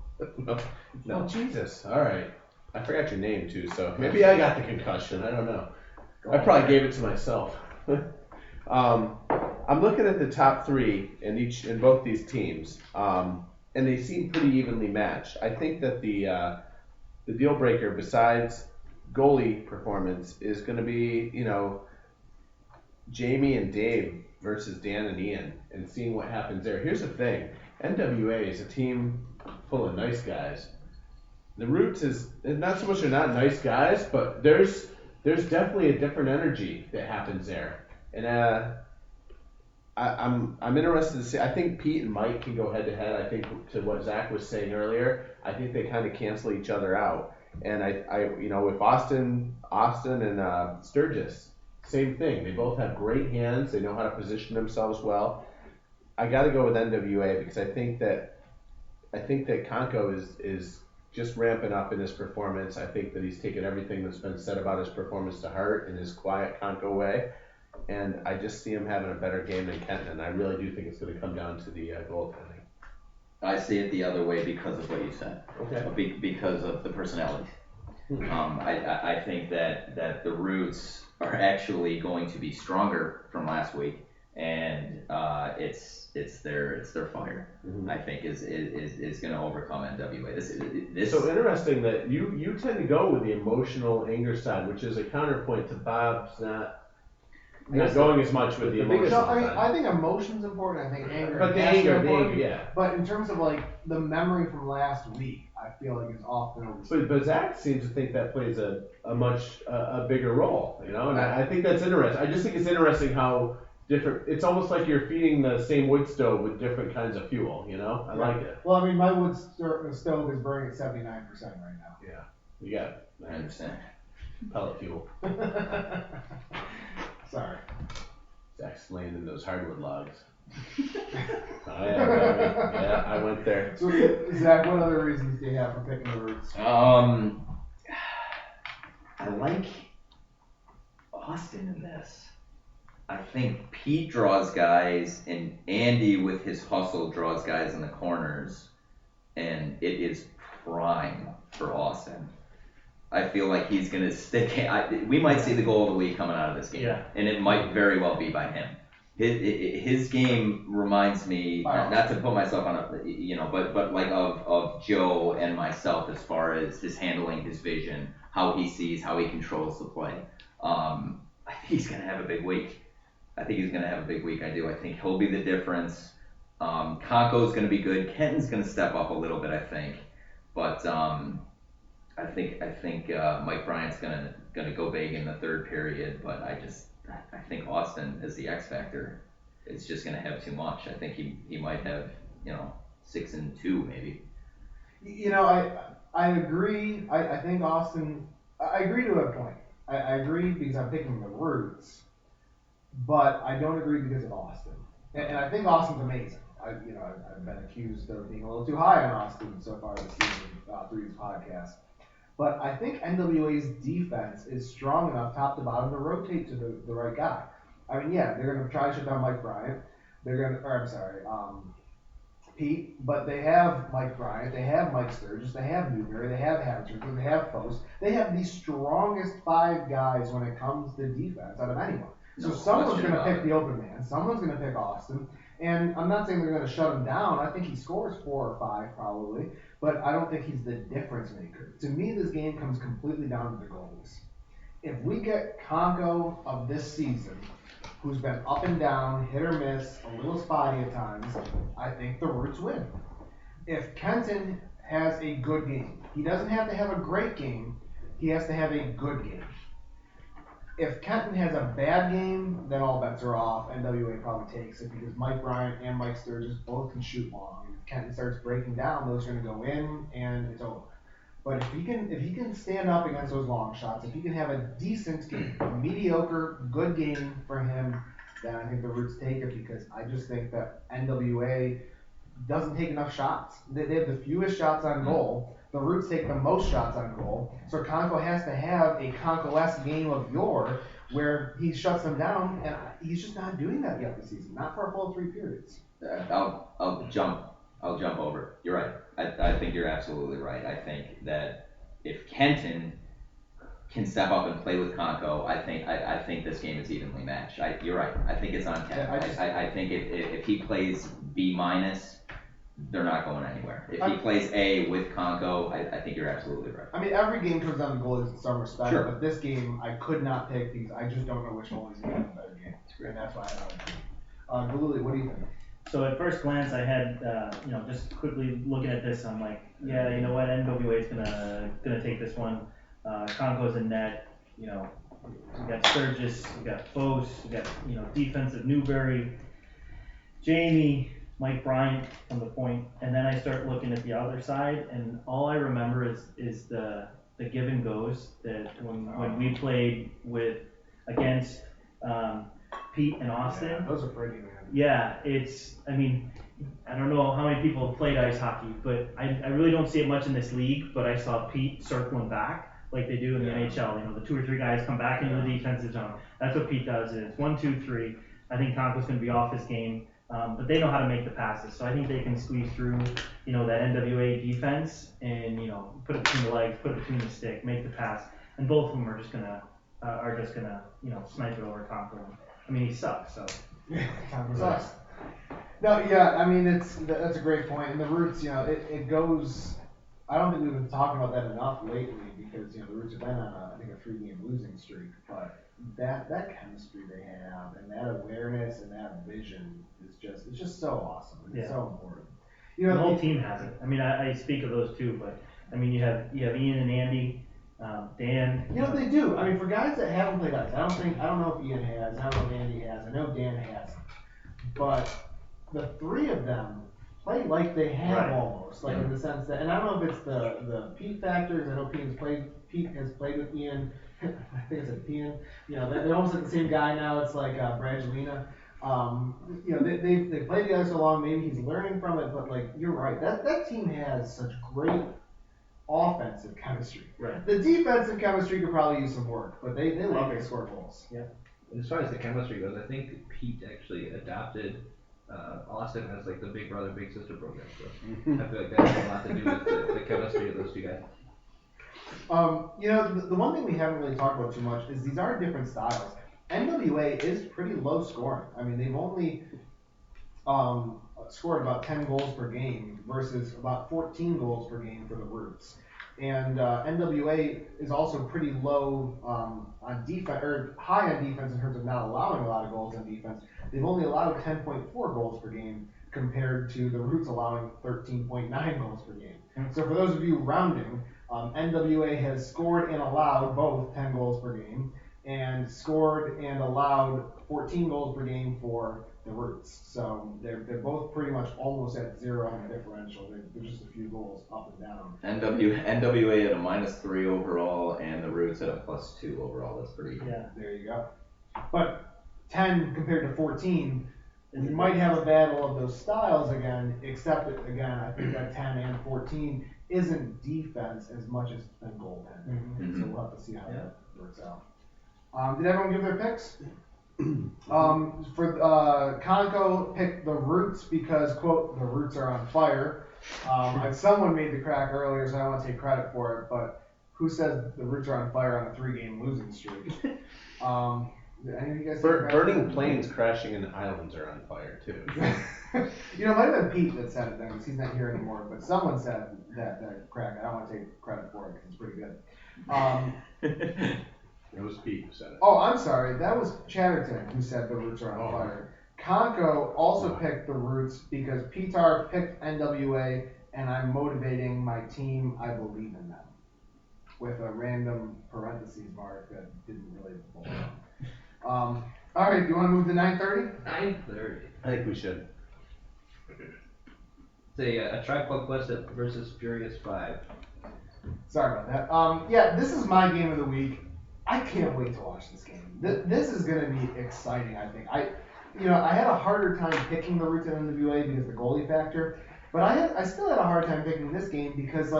Oh No. Jesus! All right, I forgot your name too, so maybe I got the concussion. I don't know. I probably gave it to myself. I'm looking at the top 3 in both these teams, and they seem pretty evenly matched. I think that the deal breaker besides goalie performance is going to be Jamie and Dave versus Dan and Ian, and seeing what happens there. Here's the thing: NWA is a team full of nice guys. The Roots is not so much they're not nice guys, but there's definitely a different energy that happens there, and I'm interested to see. I think Pete and Mike can go head to head. I think to what Zach was saying earlier, I think they kind of cancel each other out. And I with Austin and Sturgis, same thing. They both have great hands. They know how to position themselves well. I got to go with NWA because I think that Conco is just ramping up in his performance. I think that he's taken everything that's been said about his performance to heart in his quiet Conco way. And I just see him having a better game than Kenton, and I really do think it's going to come down to the goaltending. I see it the other way because of what you said. Okay. Because of the personalities. I think that the Roots are actually going to be stronger from last week, and it's their fire. Mhm. I think is going to overcome NWA. This So interesting that you tend to go with the emotional anger side, which is a counterpoint to Bob's not going as much with the The biggest- emotional No, I mean, side. I think emotion's important. I think anger. But and the passion are anger, important. yeah. But in terms of like the memory from last week, I feel like is often overstated. But Zach seems to think that plays a much bigger role, and I think that's interesting. I just think it's interesting how different. It's almost like you're feeding the same wood stove with different kinds of fuel. I like it. Well, I mean, my wood stove is burning at 79% right Yeah, you got I understand. pellet fuel. now. Sorry. Zach's laying in those hardwood logs. Oh yeah, Yeah, I went there. So, Zach, what other reasons do you have for picking the Roots? I like Austin in this. I think Pete draws guys, and Andy with his hustle draws guys in the corners, and it is prime for Austin. I feel like he's gonna stick. We might see the goal of the week coming out of this game, Yeah. and it might very well be by him. His game reminds me, not to put myself on a, but like of Joe and myself as far as his handling, his vision, how he sees, how he controls the play. I think he's gonna have a big week. I do. I think he'll be the difference. Conco's gonna be good. Kenton's gonna step up a little bit, I think, but I think Mike Bryant's gonna go big in the third period, but I think Austin is the X factor. It's just gonna have too much. I think he might have 6-2 maybe. I agree. I think Austin. I agree to a point. I agree because I'm picking the Roots, but I don't agree because of Austin. And I think Austin's amazing. I've been accused of being a little too high on Austin so far this season through these podcasts. But I think NWA's defense is strong enough top to bottom to rotate to the right guy. I mean, yeah, they're going to try to shut down Mike Bryant. Pete, but they have Mike Bryant, they have Mike Sturgis, they have Newberry, they have Havlicek, they have Post. They have the strongest 5 guys when it comes to defense out of anyone. So someone's going to pick the open man, someone's going to pick Austin, and I'm not saying they're going to shut him down. I think he scores 4 or 5 probably, but I don't think he's the difference maker. To me, this game comes completely down to the goalies. If we get Conco of this season, who's been up and down, hit or miss, a little spotty at times, I think the Roots win. If Kenton has a good game, he doesn't have to have a great game, he has to have a good game. If Kenton has a bad game, then all bets are off. NWA probably takes it because Mike Bryant and Mike Sturgis both can shoot long. And if Kenton starts breaking down, those are going to go in, and it's over. But if he can stand up against those long shots, if he can have a decent game, a mediocre, good game for him, then I think the Roots take it because I just think that NWA doesn't take enough shots. They have the fewest shots on goal. The Roots take the most shots on goal. So Conco has to have a Conco-esque game of yore where he shuts them down, and he's just not doing that yet this season. Not for a full 3 periods. I'll jump over. You're right. I think you're absolutely right. I think that if Kenton can step up and play with Conco, I think this game is evenly matched. You're right. I think it's on Kenton. I think if he plays B-, they're not going anywhere. If he plays A with Conco, I think you're absolutely right. I mean, every game comes down to goalies in some respect, Sure. but this game I could not pick because I just don't know which goalie's going to have a better game. And that's why I don't agree. Galuli, what do you think? So at first glance, I had, just quickly looking at this, I'm like, yeah, you know what, NWA is gonna take this one. Conco's in net, we got Sturgis, we got Foss, we got, defensive Newberry, Jamie, Mike Bryant from the point, and then I start looking at the other side, and all I remember is the give and goes that when we played against Pete and Austin. Yeah, those are pretty, man. Yeah, I don't know how many people have played ice hockey, but I really don't see it much in this league, but I saw Pete circling back like they do in the NHL. The 2 or 3 guys come back into the defensive zone. That's what Pete does. It's 1, 2, 3. I think Conco's going to be off his game, but they know how to make the passes. So I think they can squeeze through, that NWA defense and, put it between the legs, put it between the stick, make the pass. And both of them are just going to, snipe it over Conco. I mean, he sucks, so. Conco sucks. No, yeah, that's a great point. And the Roots, it goes. I don't think we've been talking about that enough lately because the Roots have been on I think a 3-game losing streak. But that chemistry they have and that awareness and that vision it's just so awesome. It's so important. The whole team has it. I speak of those two, but you have Ian and Andy, Dan. They do. For guys that haven't played ice, I don't know if Ian has. I don't know if Andy has. I know Dan has. But the 3 of them play like they have almost, in the sense that, and I don't know if it's the Pete factors. I know Pete has played with Ian. I think I said Ian. They're almost like the same guy now. It's like Brangelina. You know, they played together so long, maybe he's learning from it, but like, you're right, that team has such great offensive chemistry. Right. The defensive chemistry could probably use some work, but they love to score goals. As far as the chemistry goes, I think Pete actually adopted Austin as like the big brother, big sister program. So I feel like that has a lot to do with the chemistry of those two guys. You know, the one thing we haven't really talked about too much is these are different styles. NWA is pretty low scoring. I mean, they've only scored about 10 goals per game versus about 14 goals per game for the Roots. And NWA is also pretty low on defense, or high on defense in terms of not allowing a lot of goals on defense. They've only allowed 10.4 goals per game compared to the Roots allowing 13.9 goals per game. So for those of you rounding, NWA has scored and allowed both 10 goals per game, and scored and allowed 14 goals per game for the Roots. So they're both pretty much almost at zero on the differential. They're just a few goals up and down. NWA at a -3 overall, and the Roots at a +2 overall. That's pretty. Yeah. There you go. But 10 compared to 14, we might have a battle of those styles again, except that, again, I think that 10 and 14 isn't defense as much as been goaltending. So we'll have to see how that works out. Did everyone give their picks? For Conco picked the Roots because, quote, the Roots are on fire. Someone made the crack earlier, so I don't want to take credit for it, but who says the Roots are on fire on a 3-game losing streak? Did any of you guys Burning planes crashing into islands are on fire too. You know, it might have been Pete that said it then, because he's not here anymore, but someone said that crack. I don't want to take credit for it because it's pretty good. It was Pete who said it. Oh, I'm sorry. That was Chatterton who said the Roots are on fire. Conco also picked the Roots because Petar picked NWA, and I'm motivating my team. I believe in them. With a random parentheses mark that didn't really belong. All right, do you want to move to 9:30? 9:30. I think we should. It's a Tribe Called Quest versus Furious 5. Sorry about that. Yeah, this is my game of the week. I can't wait to watch this game. This is going to be exciting, I think. I had a harder time picking the Roots and NWA because of the goalie factor, but I still had a hard time picking this game because,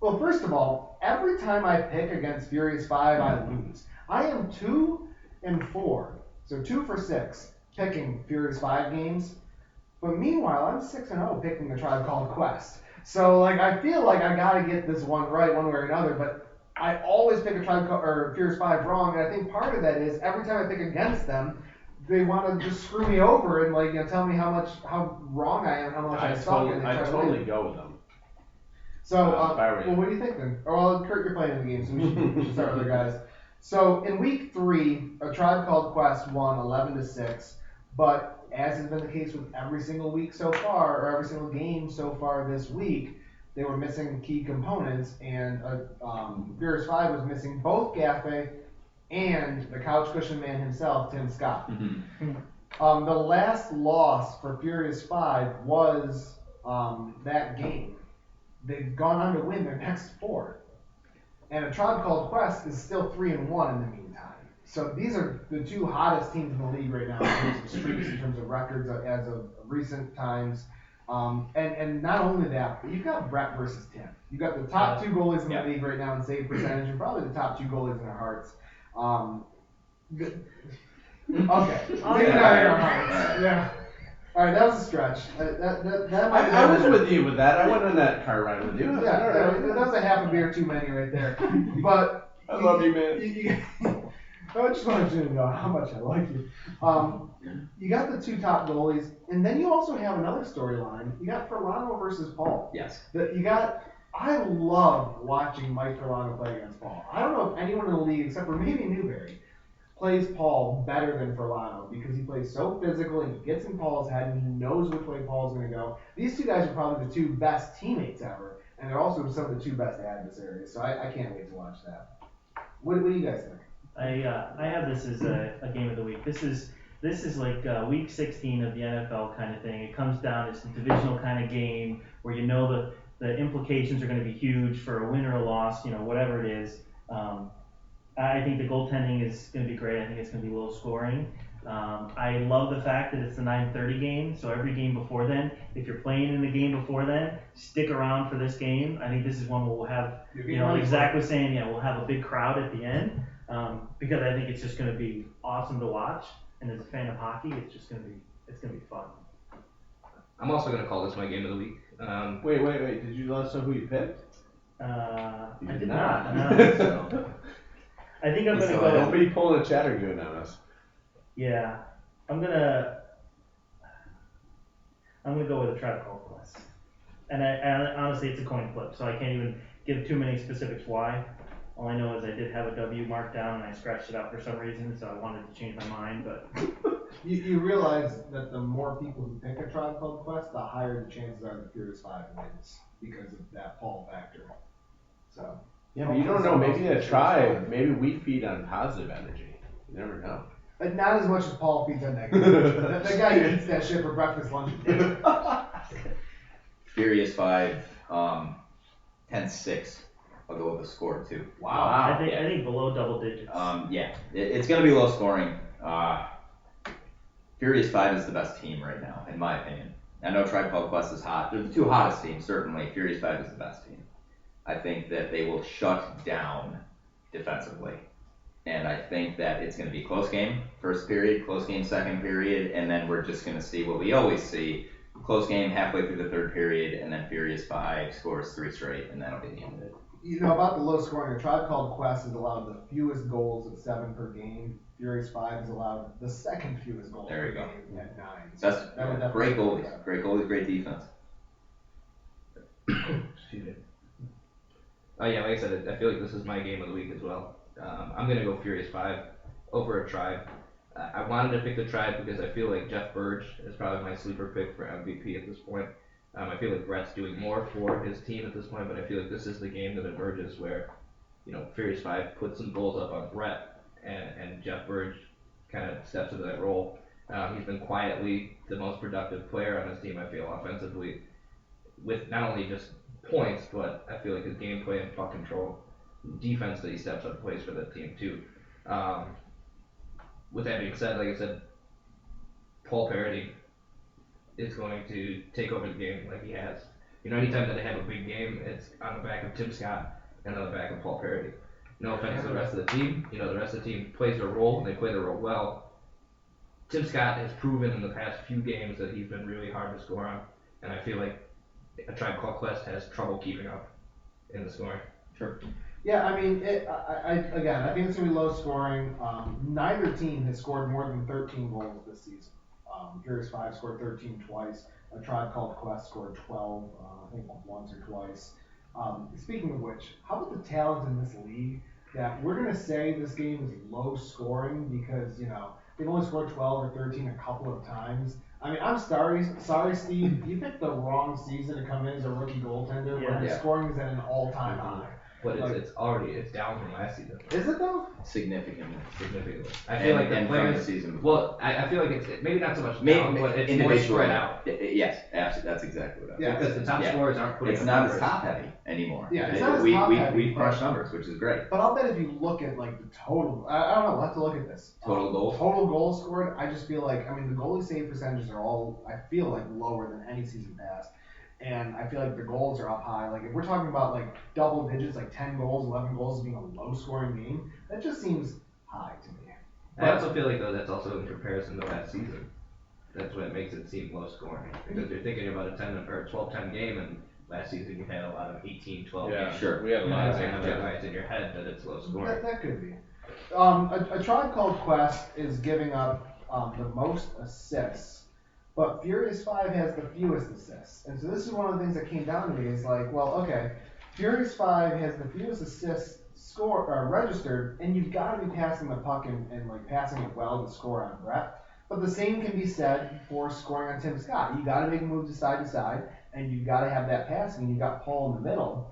well, first of all, every time I pick against Furious 5, I lose. I am 2-4, so 2 for 6 picking Furious 5 games, but meanwhile, I'm 6-0 picking the Tribe Called Quest. So, I feel like I got to get this one right one way or another, but I always pick a Furious 5 wrong, and I think part of that is every time I pick against them, they want to just screw me over and tell me how wrong I am, how much I suck. I'd totally go with them. So, well, what do you think then? Oh, well, Kurt, you're playing in the game, so we should start with other guys. So, in week 3, a Tribe Called Quest won 11-6, but as has been the case with every single week so far, or every single game so far this week, they were missing key components, and Furious 5 was missing both Gaffey and the couch cushion man himself, Tim Scott. The last loss for Furious 5 was that game. They've gone on to win their next 4. And a Tribe Called Quest is still 3-1 in the meantime. So these are the 2 hottest teams in the league right now in terms of streaks, in terms of records as of recent times. And not only that, but you've got Brett versus Tim. You've got the top 2 goalies in the league right now in save percentage, and probably the top 2 goalies in our hearts. Okay. Maybe not in our hearts. Yeah. All right, that was a stretch. I was with you with that. I went on that car ride with you. Yeah, that was a half a beer too many right there. But I love you, man. I just wanted you to know how much I like you. You got the 2 top goalies, and then you also have another storyline. You got Furlano versus Paul. Yes. I love watching Mike Furlano play against Paul. I don't know if anyone in the league, except for maybe Newberry, plays Paul better than Furlano because he plays so physical and he gets in Paul's head and he knows which way Paul's going to go. These 2 guys are probably the 2 best teammates ever, and they're also some of the 2 best adversaries. So I can't wait to watch that. What do you guys think? I have this as a game of the week. This is like week 16 of the NFL kind of thing. It comes down, it's a divisional kind of game where the implications are going to be huge for a win or a loss, whatever it is. I think the goaltending is going to be great. I think it's going to be low scoring. I love the fact that it's the 9:30 game, so every game before then, if you're playing in the game before then, stick around for this game. I think this is one where we'll have, like Zach was saying, we'll have a big crowd at the end, because I think it's just going to be awesome to watch. And as a fan of hockey, it's going to be fun. I'm also going to call this my game of the week. Wait. Did you let us know who you picked? I You did not. not. No. I think I'm going to go. Don't be pulling a Chattergoon on us. Yeah, I'm gonna go with a Tribe Called Quest, and I honestly it's a coin flip, so I can't even give too many specifics why. All I know is I did have a W marked down and I scratched it out for some reason, so I wanted to change my mind. But You realize that the more people who pick a Tribe Called Quest, the higher the chances are that Furious 5 wins because of that Paul factor. So. Yeah, but you don't know. Maybe a tribe. Maybe we feed on positive energy. You never know. But not as much as Paul feeds on negative. That guy eats that shit for breakfast, lunch, and dinner. Furious 5, 10-6. I'll go with the score too. I think below double digits. It's going to be low scoring. Furious 5 is the best team right now, in my opinion. I know Tribe Called Quest is hot. They're the two hottest teams, certainly. Furious 5 is the best team. I think that they will shut down defensively. And I think that it's going to be close game, first period, close game, second period, and then we're just going to see what we always see. Close game halfway through the third period, and then Furious 5 scores 3 straight, and that'll be the end of it. You know, about the low scoring, a Tribe Called Quest has allowed the fewest goals at 7 per game. Furious 5 has allowed the second fewest goals per game at 9. So That's great goalies. Great goalies, great defense. Excuse me. Like I said, I feel like this is my game of the week as well. I'm going to go Furious 5 over a Tribe. I wanted to pick the Tribe because I feel like Jeff Burge is probably my sleeper pick for MVP at this point. I feel like Brett's doing more for his team at this point, but I feel like this is the game that emerges where, Furious 5 puts some goals up on Brett, and Jeff Burge kind of steps into that role. He's been quietly the most productive player on his team, I feel, offensively, with not only just points, but I feel like his gameplay and puck control, defense that he steps up and plays for that team too. With that being said, like I said, Paul Parody is going to take over the game like he has. Anytime that they have a big game, it's on the back of Tim Scott and on the back of Paul Parody. No offense to the rest of the team. The rest of the team plays their role, and they play their role well. Tim Scott has proven in the past few games that he's been really hard to score on, and I feel like a Tribe Called Quest has trouble keeping up in the scoring. Sure. Yeah, I mean, I think it's going to be low scoring. Neither team has scored more than 13 goals this season. Furious 5 scored 13 twice. A Tribe Called Quest scored 12, I think once or twice. Speaking of which, how about the talent in this league that we're going to say this game is low scoring because, they've only scored 12 or 13 a couple of times. I mean, I'm sorry, Steve, you picked the wrong season to come in as a rookie goaltender when the scoring is at an all-time high. But it's down from last season. Is it though? Significantly. I feel like the players. From the season. Well, I feel like it's maybe not so much down, but it's more spread out. Yes, absolutely. That's exactly what I mean. Because the top scorers aren't putting. It's not as top heavy anymore. Yeah, it's not as top heavy. We've crushed numbers, which is great. But I'll bet if you look at like the total, I don't know, we'll have to look at this. Total goals? Total goals scored. I just feel like, the goalie save percentages are all, I feel like, lower than any season past. And I feel like the goals are up high. Like if we're talking about like double digits, like 10 goals, 11 goals being a low scoring game, that just seems high to me. I also feel like though that's also in comparison to last season. That's what makes it seem low scoring. Because you're thinking about a 10 or 12-10 game, and last season you had a lot of 18-12 games. Sure. We had a lot of kind of realize in your head that it's low scoring. That could be. A Tribe Called Quest is giving up the most assists. But Furious 5 has the fewest assists. And so this is one of the things that came down to me is like, well, okay, Furious 5 has the fewest assists registered, and you've got to be passing the puck and like passing it well to score on Brett. But the same can be said for scoring on Tim Scott. You got to make a move to side, and you've got to have that passing, and you've got Paul in the middle.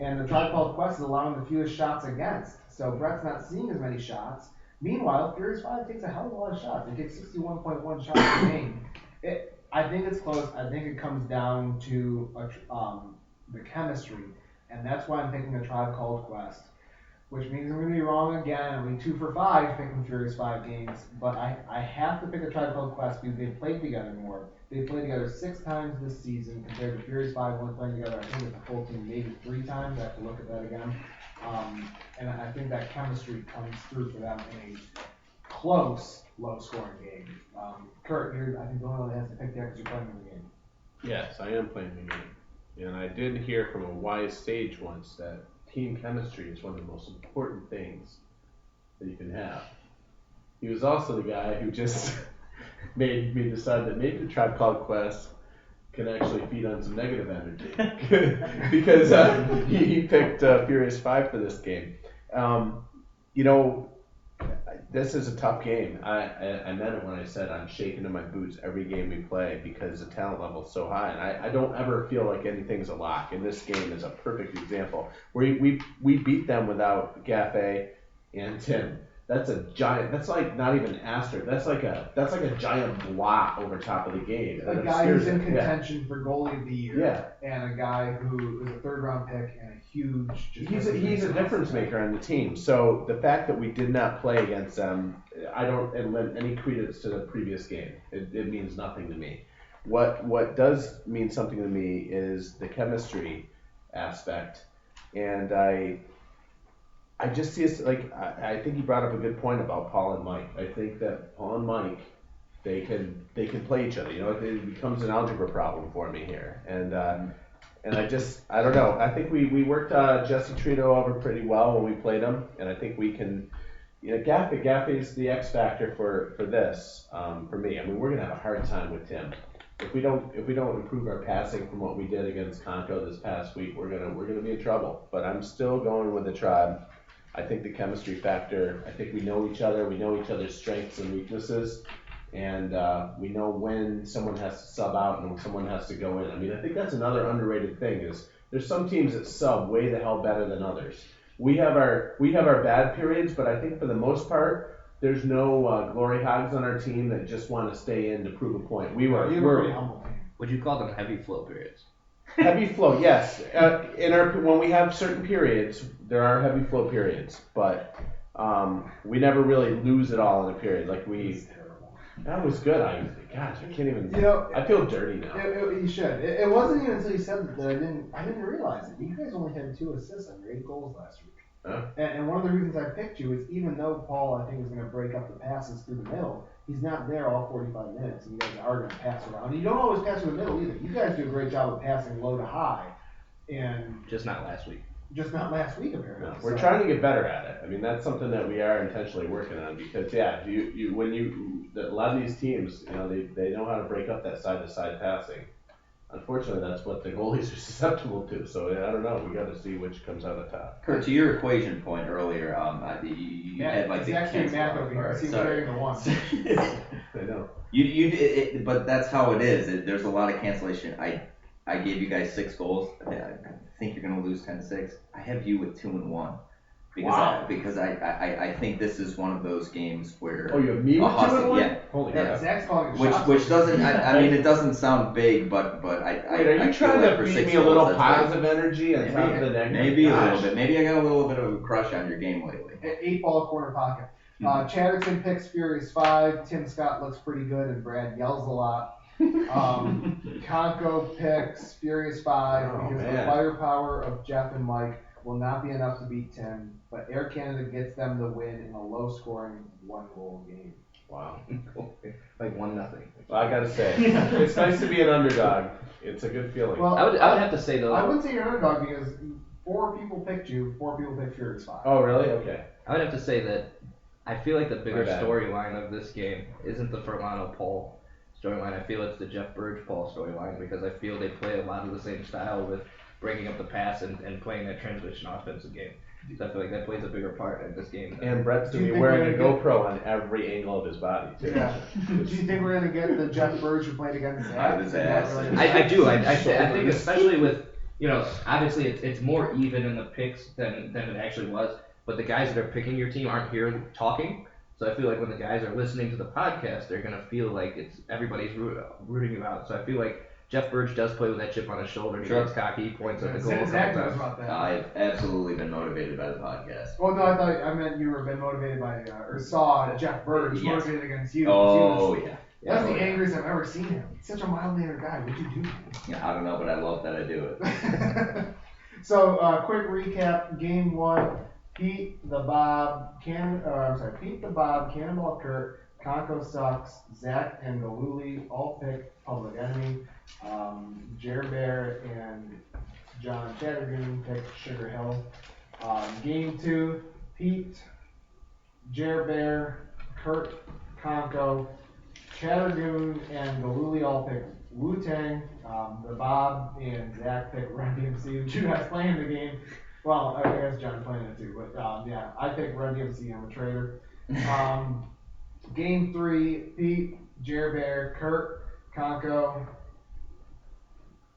And the Tribe Called Quest is allowing the fewest shots against. So Brett's not seeing as many shots. Meanwhile, Furious 5 takes a hell of a lot of shots. It takes 61.1 shots per game. I think it's close. I think it comes down to the chemistry, and that's why I'm picking a Tribe Called Quest. which means I'm going to be wrong again. I'm going to be 2 for 5 picking Furious 5 games, but I have to pick a Tribe Called Quest because they've played together more. They've played together 6 times this season compared to Furious 5 only playing together, I think, with the full team maybe 3 times. I have to look at that again. And I think that chemistry comes through for them in a close, low-scoring game. Kurt, I think the only one that has to pick that because you're playing in the game. Yes, I am playing the game. And I did hear from a wise sage once that team chemistry is one of the most important things that you can have. He was also the guy who just made me decide that maybe the Tribe Called Quest can actually feed on some negative energy. Because he picked Furious 5 for this game. This is a tough game. I meant it when I said I'm shaking in my boots every game we play because the talent level is so high, and I don't ever feel like anything's a lock. And this game is a perfect example. We beat them without Gaffey and Tim. That's a giant. That's like not even an asterisk. That's like a giant blot over top of the game. A guy who's in contention for goalie of the year, Yeah. and a guy who is a 3rd-round pick and a huge. He's a difference maker on the team. So the fact that we did not play against them, I don't lend any credence to the previous game. It means nothing to me. What does mean something to me is the chemistry aspect, and I just see us like I think you brought up a good point about Paul and Mike. I think that Paul and Mike, they can play each other. It becomes an algebra problem for me here, and I don't know. I think we worked Jesse Trito over pretty well when we played him, and I think we can. Gaffey's the X factor for this for me. I mean, we're gonna have a hard time with Tim. If we don't improve our passing from what we did against Conco this past week, we're gonna be in trouble. But I'm still going with the Tribe. I think the chemistry factor, I think we know each other, we know each other's strengths and weaknesses, and we know when someone has to sub out and when someone has to go in. I mean, I think that's another underrated thing is there's some teams that sub way the hell better than others. We have our bad periods, but I think for the most part, there's no glory hogs on our team that just want to stay in to prove a point. You're a pretty humble team. Would you call them heavy flow periods? Heavy flow, yes. When we have certain periods, there are heavy flow periods, but we never really lose it all in a period. Like that was good. I can't even. I feel dirty now. You should. It wasn't even until you said that I didn't realize it. You guys only had 2 assists on your 8 goals last week. Huh? And one of the reasons I picked you is even though Paul, I think, is going to break up the passes through the middle, he's not there all 45 minutes, and you guys are going to pass around. You don't always pass through the middle either. You guys do a great job of passing low to high, and just not last week. Just not last week, apparently. No, we're trying to get better at it. I mean, that's something that we are intentionally working on because, a lot of these teams, they know how to break up that side-to-side passing. Unfortunately, that's what the goalies are susceptible to. So I don't know. We got to see which comes out of top. Kurt, to your equation point earlier, you had like the actually math over here. He's carrying the one. I know. But that's how it is. There's a lot of cancellation. I gave you guys 6 goals. I think you're gonna lose 10-6. I have you with 2-1. Because I think this is one of those games where. Oh, you have me with 2-1? Yeah. Holy crap. Zach's calling shots. Which doesn't. I mean, it doesn't sound big, but Wait, are you trying to feed me a little positive energy on top of the negative? Maybe a little bit. Maybe I got a little bit of a crush on your game lately. 8-ball corner pocket. Chatterton picks Furious 5. Tim Scott looks pretty good, and Brad yells a lot. Conco picks Furious 5 because the firepower of Jeff and Mike will not be enough to beat Tim, but Air Canada gets them the win in a low-scoring 1-goal game. Wow. Like 1-0. Well, I gotta say, it's nice to be an underdog. It's a good feeling. Well, I would have to say though. I wouldn't say you're an underdog because 4 people picked you, 4 people picked Furious 5. Oh, really? Okay. I would have to say that I feel like the bigger storyline of this game isn't the Furlano Paul storyline. I feel it's the Jeff Burge Paul storyline because I feel they play a lot of the same style with breaking up the pass and playing that transition offensive game. So I feel like that plays a bigger part in this game. And Brett's going to be wearing a GoPro on every angle of his body, too. Yeah. Do you think we're going to get the Jeff Burge who played against Zach? I do. I think especially with, obviously it's more even in the picks than it actually was, but the guys that are picking your team aren't here talking. So I feel like when the guys are listening to the podcast, they're going to feel like everybody's rooting you out. So I feel like Jeff Birch does play with that chip on his shoulder. He Sure. gets cocky, he points at the goal. Zach knows sometimes. about that. I've absolutely been motivated by the podcast. Oh no, I meant you were been motivated by or saw Jeff Birch Yes. motivated against you. Oh, He was- yeah. That's Oh, the yeah. angriest I've ever seen him. He's such a mild-mannered guy. What'd you do? Yeah, I don't know, but I love that I do it. So, quick recap. Game 1, Pete the Bob, Cannonball Kurt, Conco Sucks, Zach and Galuli all picked Public Enemy. Jer Bear and John Chattergoon picked Sugar Hill. Game 2, Pete, Jer Bear, Kurt, Conco, Chattergoon and Galuli all picked Wu-Tang. The Bob and Zach picked Run DMC, which you guys playing the game. Well, I guess John playing it too, but yeah, I picked Run DMC. I'm a traitor. Game 3, Pete, Jer Bear, Kurt, Conco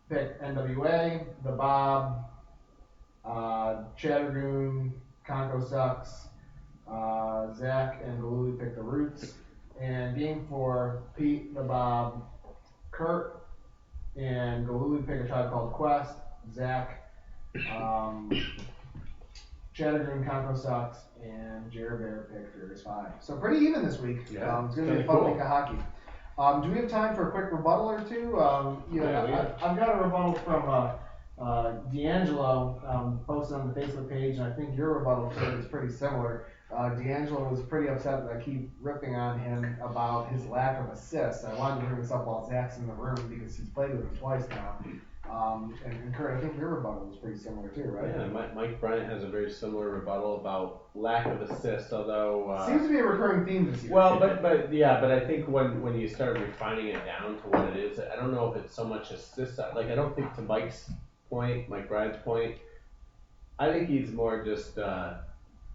picked NWA. The Bob, Chattergoon, Conco Sucks. Zach and Galuli picked the Roots. And game 4, Pete, the Bob, Kurt, and Galuli picked A Tribe Called Quest. Zach, Chattergoon, Conco Sucks, and Jer Bear picked Furious 5. So pretty even this week. Yeah, It's going to be a kinda fun cool. week of hockey. Do we have time for a quick rebuttal or two? Yeah. I've got a rebuttal from D'Angelo posted on the Facebook page, and I think your rebuttal to it is pretty similar. D'Angelo was pretty upset that I keep ripping on him about his lack of assists. I wanted to bring this up while Zach's in the room because he's played with him twice now. And Kurt, I think your rebuttal was pretty similar too, right? Yeah, Mike Bryant has a very similar rebuttal about lack of assists, although Seems to be a recurring theme this year. well, but I think when you start refining it down to what it is, I don't know if it's so much assists. Like I don't think to Mike Bryant's point, I think he's more just a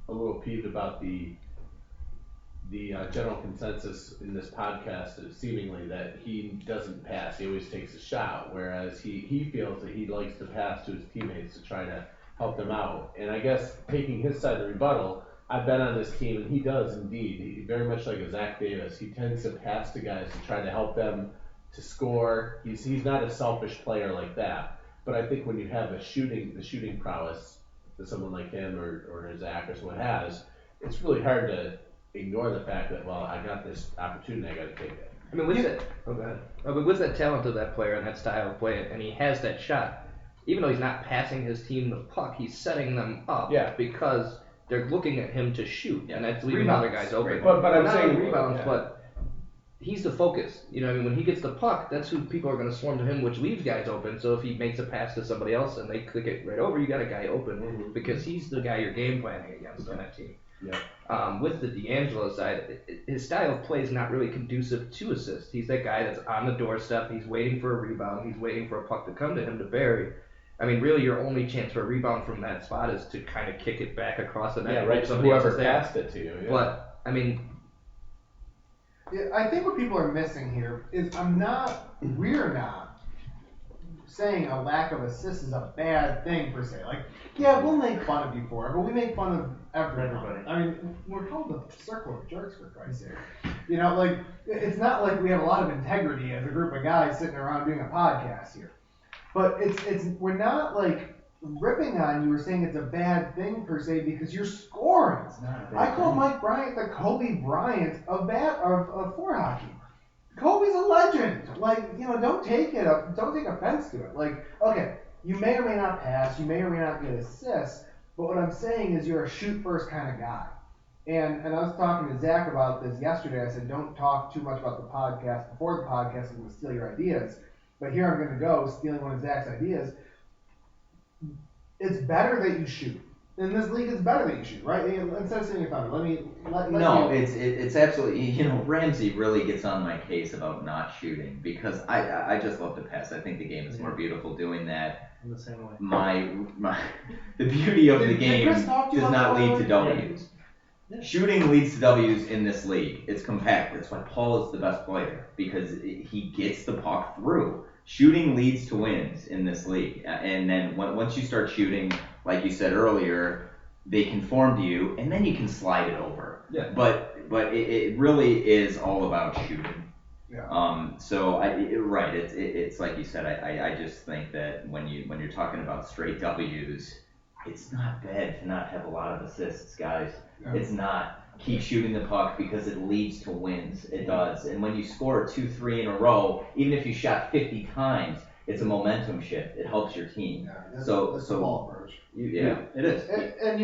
little peeved about the general consensus in this podcast is seemingly that he doesn't pass. He always takes a shot, whereas he feels that he likes to pass to his teammates to try to help them out. And I guess taking his side of the rebuttal, I've been on this team, and he does indeed. He very much like a Zach Davis. He tends to pass to guys to try to help them to score. He's not a selfish player like that. But I think when you have the shooting prowess that someone like him or Zach or someone has, it's really hard to ignore the fact that, well, I got this opportunity, I got to take it. I mean, with that, oh, go ahead. But with that talent of that player and that style of play, and he has that shot, even though he's not passing his team the puck, he's setting them up because they're looking at him to shoot, and that's leaving other guys open. But I'm not saying only rebounds, yeah. but he's the focus. You know what I mean? When he gets the puck, that's who people are going to swarm to him, which leaves guys open. So if he makes a pass to somebody else and they click it right over, you got a guy open because he's the guy you're game planning against on that team. Yeah. With the D'Angelo side, his style of play is not really conducive to assists. He's that guy that's on the doorstep. He's waiting for a rebound. He's waiting for a puck to come to him to bury. I mean, really, your only chance for a rebound from that spot is to kind of kick it back across the net. Yeah, and right. hope To somebody else whoever is there. passed it to you. Yeah. But I mean, Yeah, I think what people are missing here is we're not saying a lack of assists is a bad thing per se. Like, yeah, we'll make fun of you for it, but we make fun of everybody. I mean, we're called the circle of jerks for Christ's sake. You know, like, it's not like we have a lot of integrity as a group of guys sitting around doing a podcast here. But we're not like ripping on you or saying it's a bad thing per se because you're scoring. I call Mike Bryant the Kobe Bryant of floor hockey. Kobe's a legend. Like, you know, don't take offense to it. Like, okay, you may or may not pass, you may or may not get assists, but what I'm saying is you're a shoot first kind of guy. And I was talking to Zach about this yesterday. I said, don't talk too much about the podcast before the podcast. I'm going to steal your ideas. But here I'm going to go, stealing one of Zach's ideas. It's better that you shoot. In this league, it's better that you shoot, right? Instead of saying your thunder, It's absolutely, you know, Ramsey really gets on my case about not shooting because I just love to pass. I think the game is more beautiful doing that. In the same way. The beauty of the Did game Chris talk to you does about not that lead to already? W's. Yeah. Shooting leads to W's in this league. It's compact. That's why Paul is the best player because he gets the puck through. Shooting leads to wins in this league. And then once you start shooting, like you said earlier, they conform to you, and then you can slide it over. Yeah. But it really is all about shooting. Yeah. So right, it's like you said. I just think that when you're talking about straight W's, it's not bad to not have a lot of assists, guys. Yeah. It's not. Keep shooting the puck because it leads to wins. It does. And when you score 2-3 in a row, even if you shot 50 times, it's a momentum shift. It helps your team. Yeah, that's So the ball approach. It is. And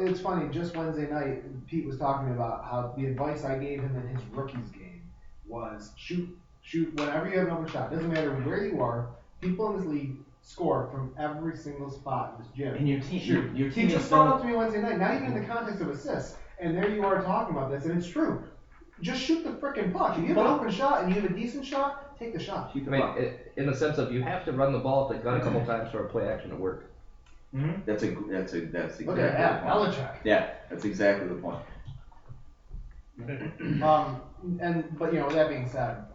it's funny. Just Wednesday night, Pete was talking about how the advice I gave him in his rookies game was shoot whenever you have an open shot. Doesn't matter where you are. People in this league score from every single spot in this gym. And your team, your He team just is brought so. up to me Wednesday night, not even in the context of assists. And there you are talking about this, and it's true. Just shoot the frickin' puck. If you have an open shot and you have a decent shot, take the shot. I mean, in the sense of you have to run the ball at the gun a couple times for a play action to work. Mm-hmm. That's exactly Look the at that, point. Belichick. Yeah, that's exactly the point. But with that being said,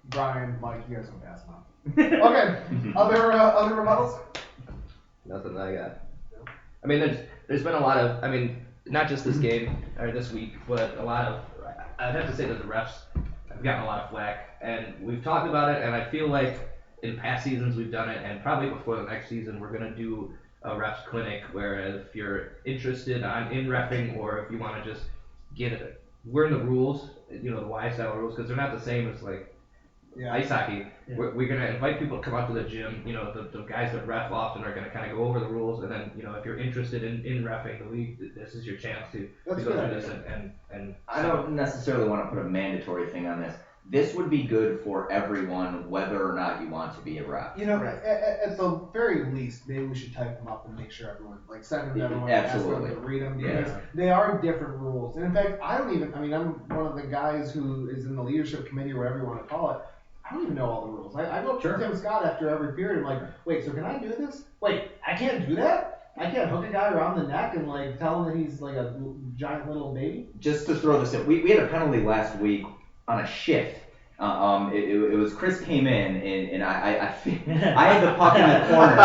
Brian, Mike, you guys don't pass enough. Okay, other rebuttals? Nothing that I got. I mean, there's been a lot of, I mean, not just this game or this week, but a lot of, I'd have to say that the refs have gotten a lot of flack, and we've talked about it, and I feel like in past seasons we've done it, and probably before the next season we're gonna do a refs clinic where if you're interested in reffing or if you want to just learn the rules, the Y style rules, because they're not the same as like ice hockey. Yeah. We're gonna invite people to come out to the gym. The guys that ref often are gonna kind of go over the rules, and then if you're interested in reffing the league, this is your chance to go That's through good. this and. I don't necessarily want to put a mandatory thing on this. This would be good for everyone, whether or not you want to be a ref. At the very least, maybe we should type them up and make sure everyone, send them to everyone and ask them Absolutely. to read them, Yeah. because they are different rules. And in fact, I'm one of the guys who is in the leadership committee, or whatever you want to call it. I don't even know all the rules. I go up to Tim Scott after every period. I'm like, wait, so can I do this? Wait, I can't do that? I can't hook a guy around the neck and tell him that he's like a giant little baby? Just to throw this in, we had a penalty last week on a shift. It was Chris came in and I had the puck in the corner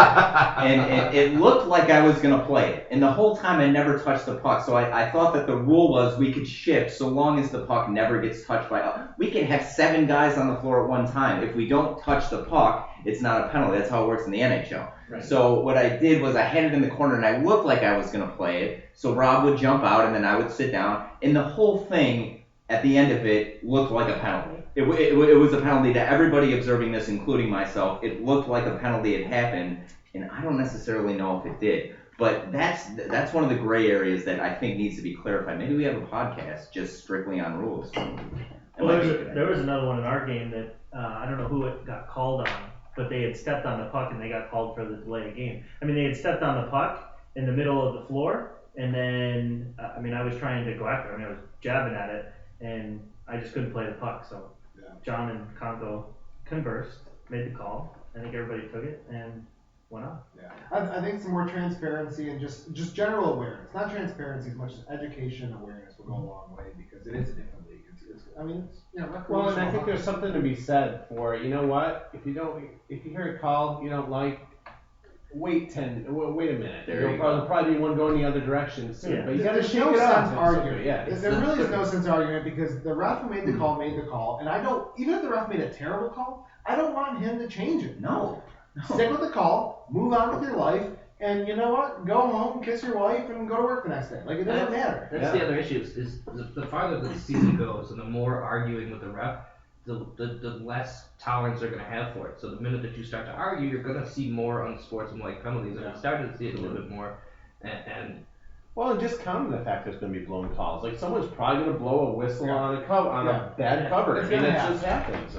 and it looked like I was gonna play it, and the whole time I never touched the puck. So I thought that the rule was we could shift so long as the puck never gets touched by. We can have 7 guys on the floor at one time. If we don't touch the puck, it's not a penalty. That's how it works in the NHL. Right. So what I did was I had it in the corner and I looked like I was gonna play it. So Rob would jump out and then I would sit down, and the whole thing at the end of it looked like a penalty. It was a penalty to everybody observing this, including myself. It looked like a penalty had happened, and I don't necessarily know if it did. But that's one of the gray areas that I think needs to be clarified. Maybe we have a podcast just strictly on rules. Well, there was another one in our game that I don't know who it got called on, but they had stepped on the puck and they got called for the delay of game. I mean, they had stepped on the puck in the middle of the floor, and then I was trying to go after it. I was jabbing at it, and I just couldn't play the puck. So John and Conco conversed, made the call. I think everybody took it and went on. Yeah, I think some more transparency and just general awareness. Not transparency as much as education and awareness will go a long way, because it is a different league. Well, and I think there's something to be said for, if you hear a call you don't like, wait a minute. There'll probably be one going the other direction soon. Yeah. But you gotta There's shake no it sense up. arguing. Yeah. There really is no sense arguing, because the ref who made the call, and I don't, even if the ref made a terrible call, I don't want him to change it. No. Stick with the call, move on with your life, and you know what? Go home, kiss your wife, and go to work the next day. It doesn't matter. That's the other issue is the farther the season goes and the more arguing with the ref, the less tolerance they're going to have for it. So the minute that you start to argue, you're going to see more unsportsmanlike penalties. And we started to see it a little bit more. And just counting the fact there's going to be blown calls. Someone's probably going to blow a whistle on a bad cover. It's It gonna just happens.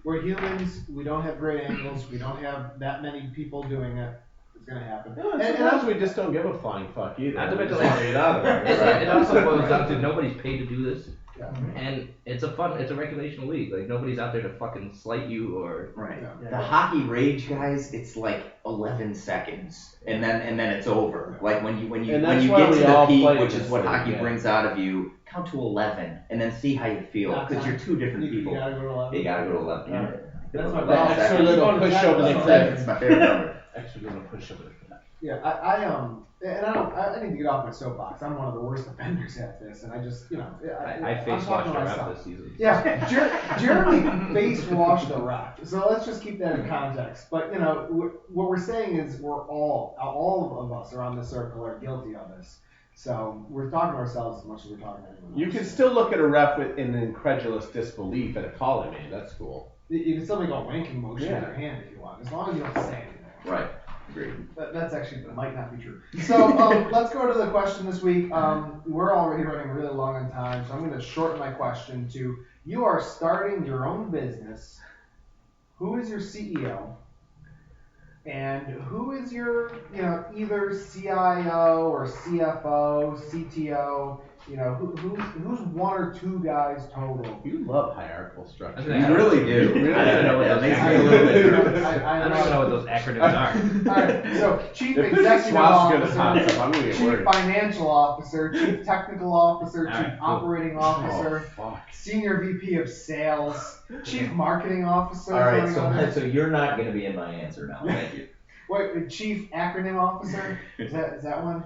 We're humans. We don't have great angles. We don't have that many people doing it. It's gonna happen. And sometimes we just don't give a flying fuck either. Not to We mention, just want to get out of there. it also boils down to nobody's paid to do this. Yeah. And it's a recreational league. Nobody's out there to fucking slight you or. Right. Yeah. The hockey rage, guys, it's 11 seconds, and then it's over. When you And get that's why to we the all peak, play which is this what thing, hockey yeah. brings out of you, count to 11, and then see how you feel, because you're two different You people. gotta go to 11. You gotta go to 11. Yeah. That's my That's extra little push over the That's cliff. my favorite number. Extra little push over the cliff. Yeah, I need to get off my soapbox. I'm one of the worst offenders at this, and I just, I I'm face talking washed to a ref myself. this season. Yeah, Jeremy face washed the ref. So let's just keep that in context. But what we're saying is we're all of us around the circle are guilty of this. So we're talking to ourselves as much as we're talking to anyone else. You can still look at a ref in incredulous disbelief at a call he made. That's cool. You can still make a wanking motion Yeah. with your hand if you want, as long as you don't say anything. Right. Agreed. That's actually might not be true. So let's go to the question this week. We're already running really long on time, so I'm going to shorten my question to: you are starting your own business. Who is your CEO? And who is your, either CIO or CFO, CTO? Who's one or two guys total? You love hierarchical structure. I You really do. Really I don't know what do. those That makes acronyms me a little bit are. nervous. I don't even know what those acronyms are. All right, so Chief If there's a Executive swastika in the hot Officer, tub, I'm gonna get Chief worried. Financial Officer, Chief Technical Officer, All Chief right, cool. Operating Officer, Oh, fuck. Senior VP of Sales, Chief Marketing Officer. All right, going on. so you're not going to be in my answer now. Thank you. Wait, Chief Acronym Officer? Is that one?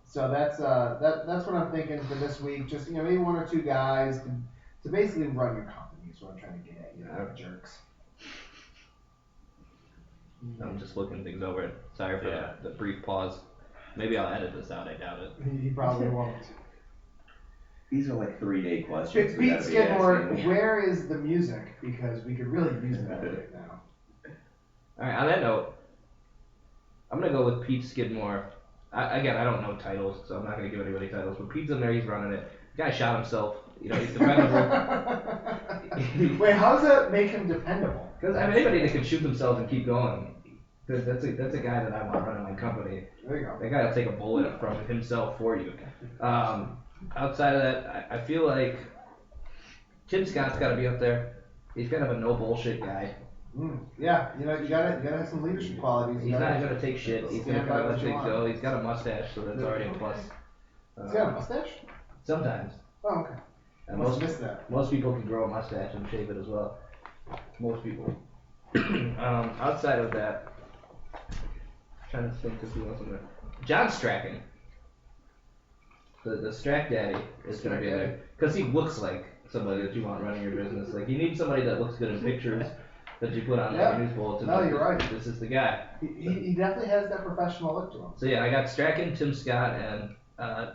So that's what I'm thinking for this week. Just maybe one or two guys to basically run your company is what I'm trying to get at. Jerks. I'm just looking things over. Sorry for the brief pause. Maybe I'll edit this out. I doubt it. He probably won't. These are like 3-day questions. we Pete gotta be Skidmore, asking. where is the music? Because we could really use that right now. All right. On that note, I'm gonna go with Pete Skidmore. I don't know titles, so I'm not gonna give anybody titles. But Pete's in there. He's running it. The guy shot himself. He's dependable. Wait, how does that make him dependable? Because anybody that can shoot themselves and keep going, that's a guy that I want running my company. There you go. That guy will take a bullet from himself for you. Outside of that, I feel like Tim Scott's got to be up there. He's kind of a no bullshit guy. Yeah, you gotta have some leadership qualities. He's not gonna take shit. He's gonna stand by kind of what let you things want. go. He's got a mustache, so that's already a plus. He's got a mustache? Sometimes. Oh, okay. And Must have missed that. most people can grow a mustache and shave it as well. Most people. Outside of that, I'm trying to think if he wasn't there. John Strachan. The Strack Daddy is going to be there. Because he looks like somebody that you want running your business. Like, you need somebody that looks good in pictures that you put on Yeah. news bulletins. No, you're right. This is the guy. He definitely has that professional look to him. So yeah, I got Strachan, Tim Scott, and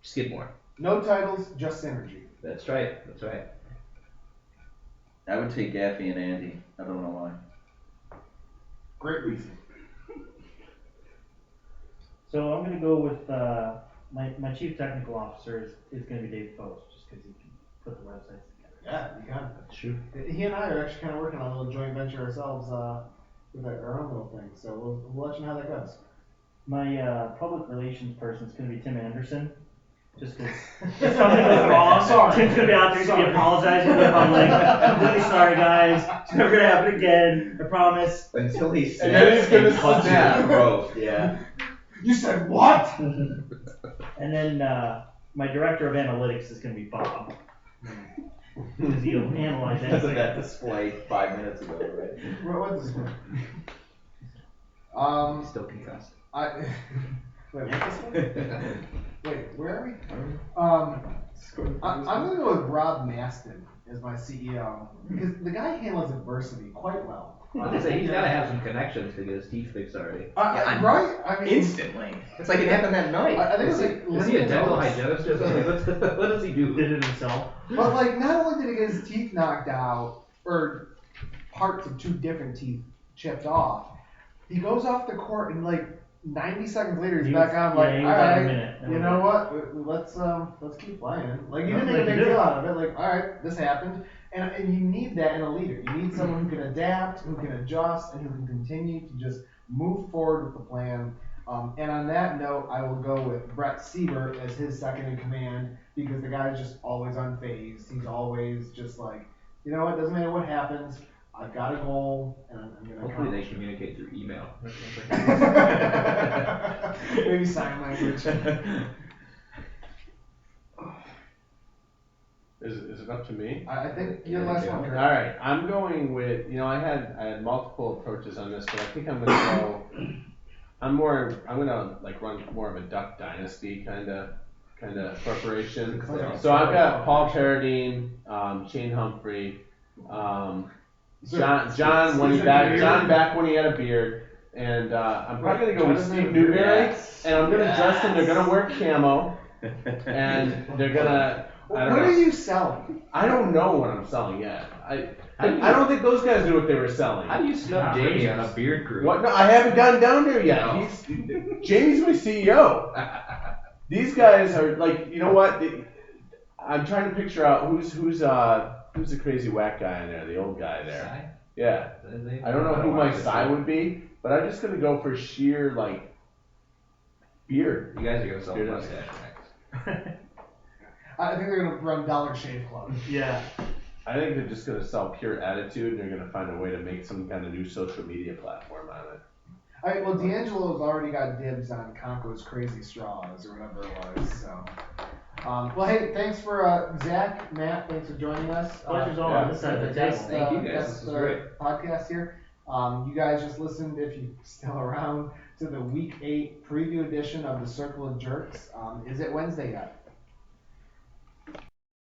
Skidmore. No titles, just synergy. That's right. That's right. I would take Gaffey and Andy. I don't know why. Great reason. So I'm gonna go with my chief technical officer is gonna be Dave Post, just because he can put the websites together. Yeah, you got it. Sure. He and I are actually kind of working on a little joint venture ourselves with our own little thing. So we'll let you know how that goes. My public relations person is gonna be Tim Anderson, just because if something goes wrong, Sorry. Tim's gonna be out there, he's gonna be apologizing to the public. Completely sorry, guys. It's never gonna happen again. I promise. Until he And then he's gonna punches snap. you in the throat. Yeah. You said what? And then my director of analytics is gonna be Bob, because he'll analyze Because of anything. that display 5 minutes ago, right? What's this one? Still concussed. Wait, what's this one? Wait, where are we? I'm gonna go with Rob Maston as my CEO because the guy handles adversity quite well. I was gonna say, he's gotta have some connections to get his teeth fixed already. Right? I mean, Instantly. It's like it happened that night. I think it's like Is he a Lincoln dental Oaks. hygienist or something? What does he do? Did it himself. But like, not only did he get his teeth knocked out, or parts of two different teeth chipped off, he goes off the court and like 90 seconds later he's back on. Like, he all was out in a right, minute. you know what? Let's keep playing. Like, you didn't make a Like big you do. deal out of it. Like, all right, this happened, and you need that in a leader. You need someone who can adapt, who can adjust, and who can continue to just move forward with the plan. And on that note, I will go with Brett Siebert as his second in command because the guy's just always unfazed. He's always just like, you know what? Doesn't matter what happens. I've got a goal, and I'm gonna. Hopefully they communicate through email. Maybe sign language. Is it up to me? I think you're the last one, All Kurt. right, I'm going with, I had multiple approaches on this, but I think I'm gonna go. I'm gonna like run more of a Duck Dynasty kind of preparation. So I've got Paul Paradine, Shane Humphrey, John when he back when he had a beard, and I'm probably gonna go with Steve Newberry, and I'm gonna dress them. They're gonna wear camo, and they're gonna. What are you selling? I don't know what I'm selling yet. I don't think those guys knew what they were selling. How do you snub Jamie on a beard crew? What? No, I haven't gotten down there yet. No. Jamie's my CEO. These guys are like, you know what? I'm trying to picture out who's the crazy whack guy in there, the old guy there. Yeah. I don't know who my side would be, but I'm just gonna go for sheer like beard. You guys are gonna sell Beard mustache next. I think they're gonna run Dollar Shave Club. Yeah. I think they're just gonna sell pure attitude, and they're gonna find a way to make some kind of new social media platform out of it. All right, well, D'Angelo's already got dibs on Conco's Crazy Straws or whatever it was. So, well, hey, thanks for Zach, Matt. Thanks for joining us. Pleasure's all on this side of the table. Thank you, guys. This was great. Podcast here. You guys just listened, if you're still around, to the Week 8 preview edition of the Circle of Jerks. Is it Wednesday yet?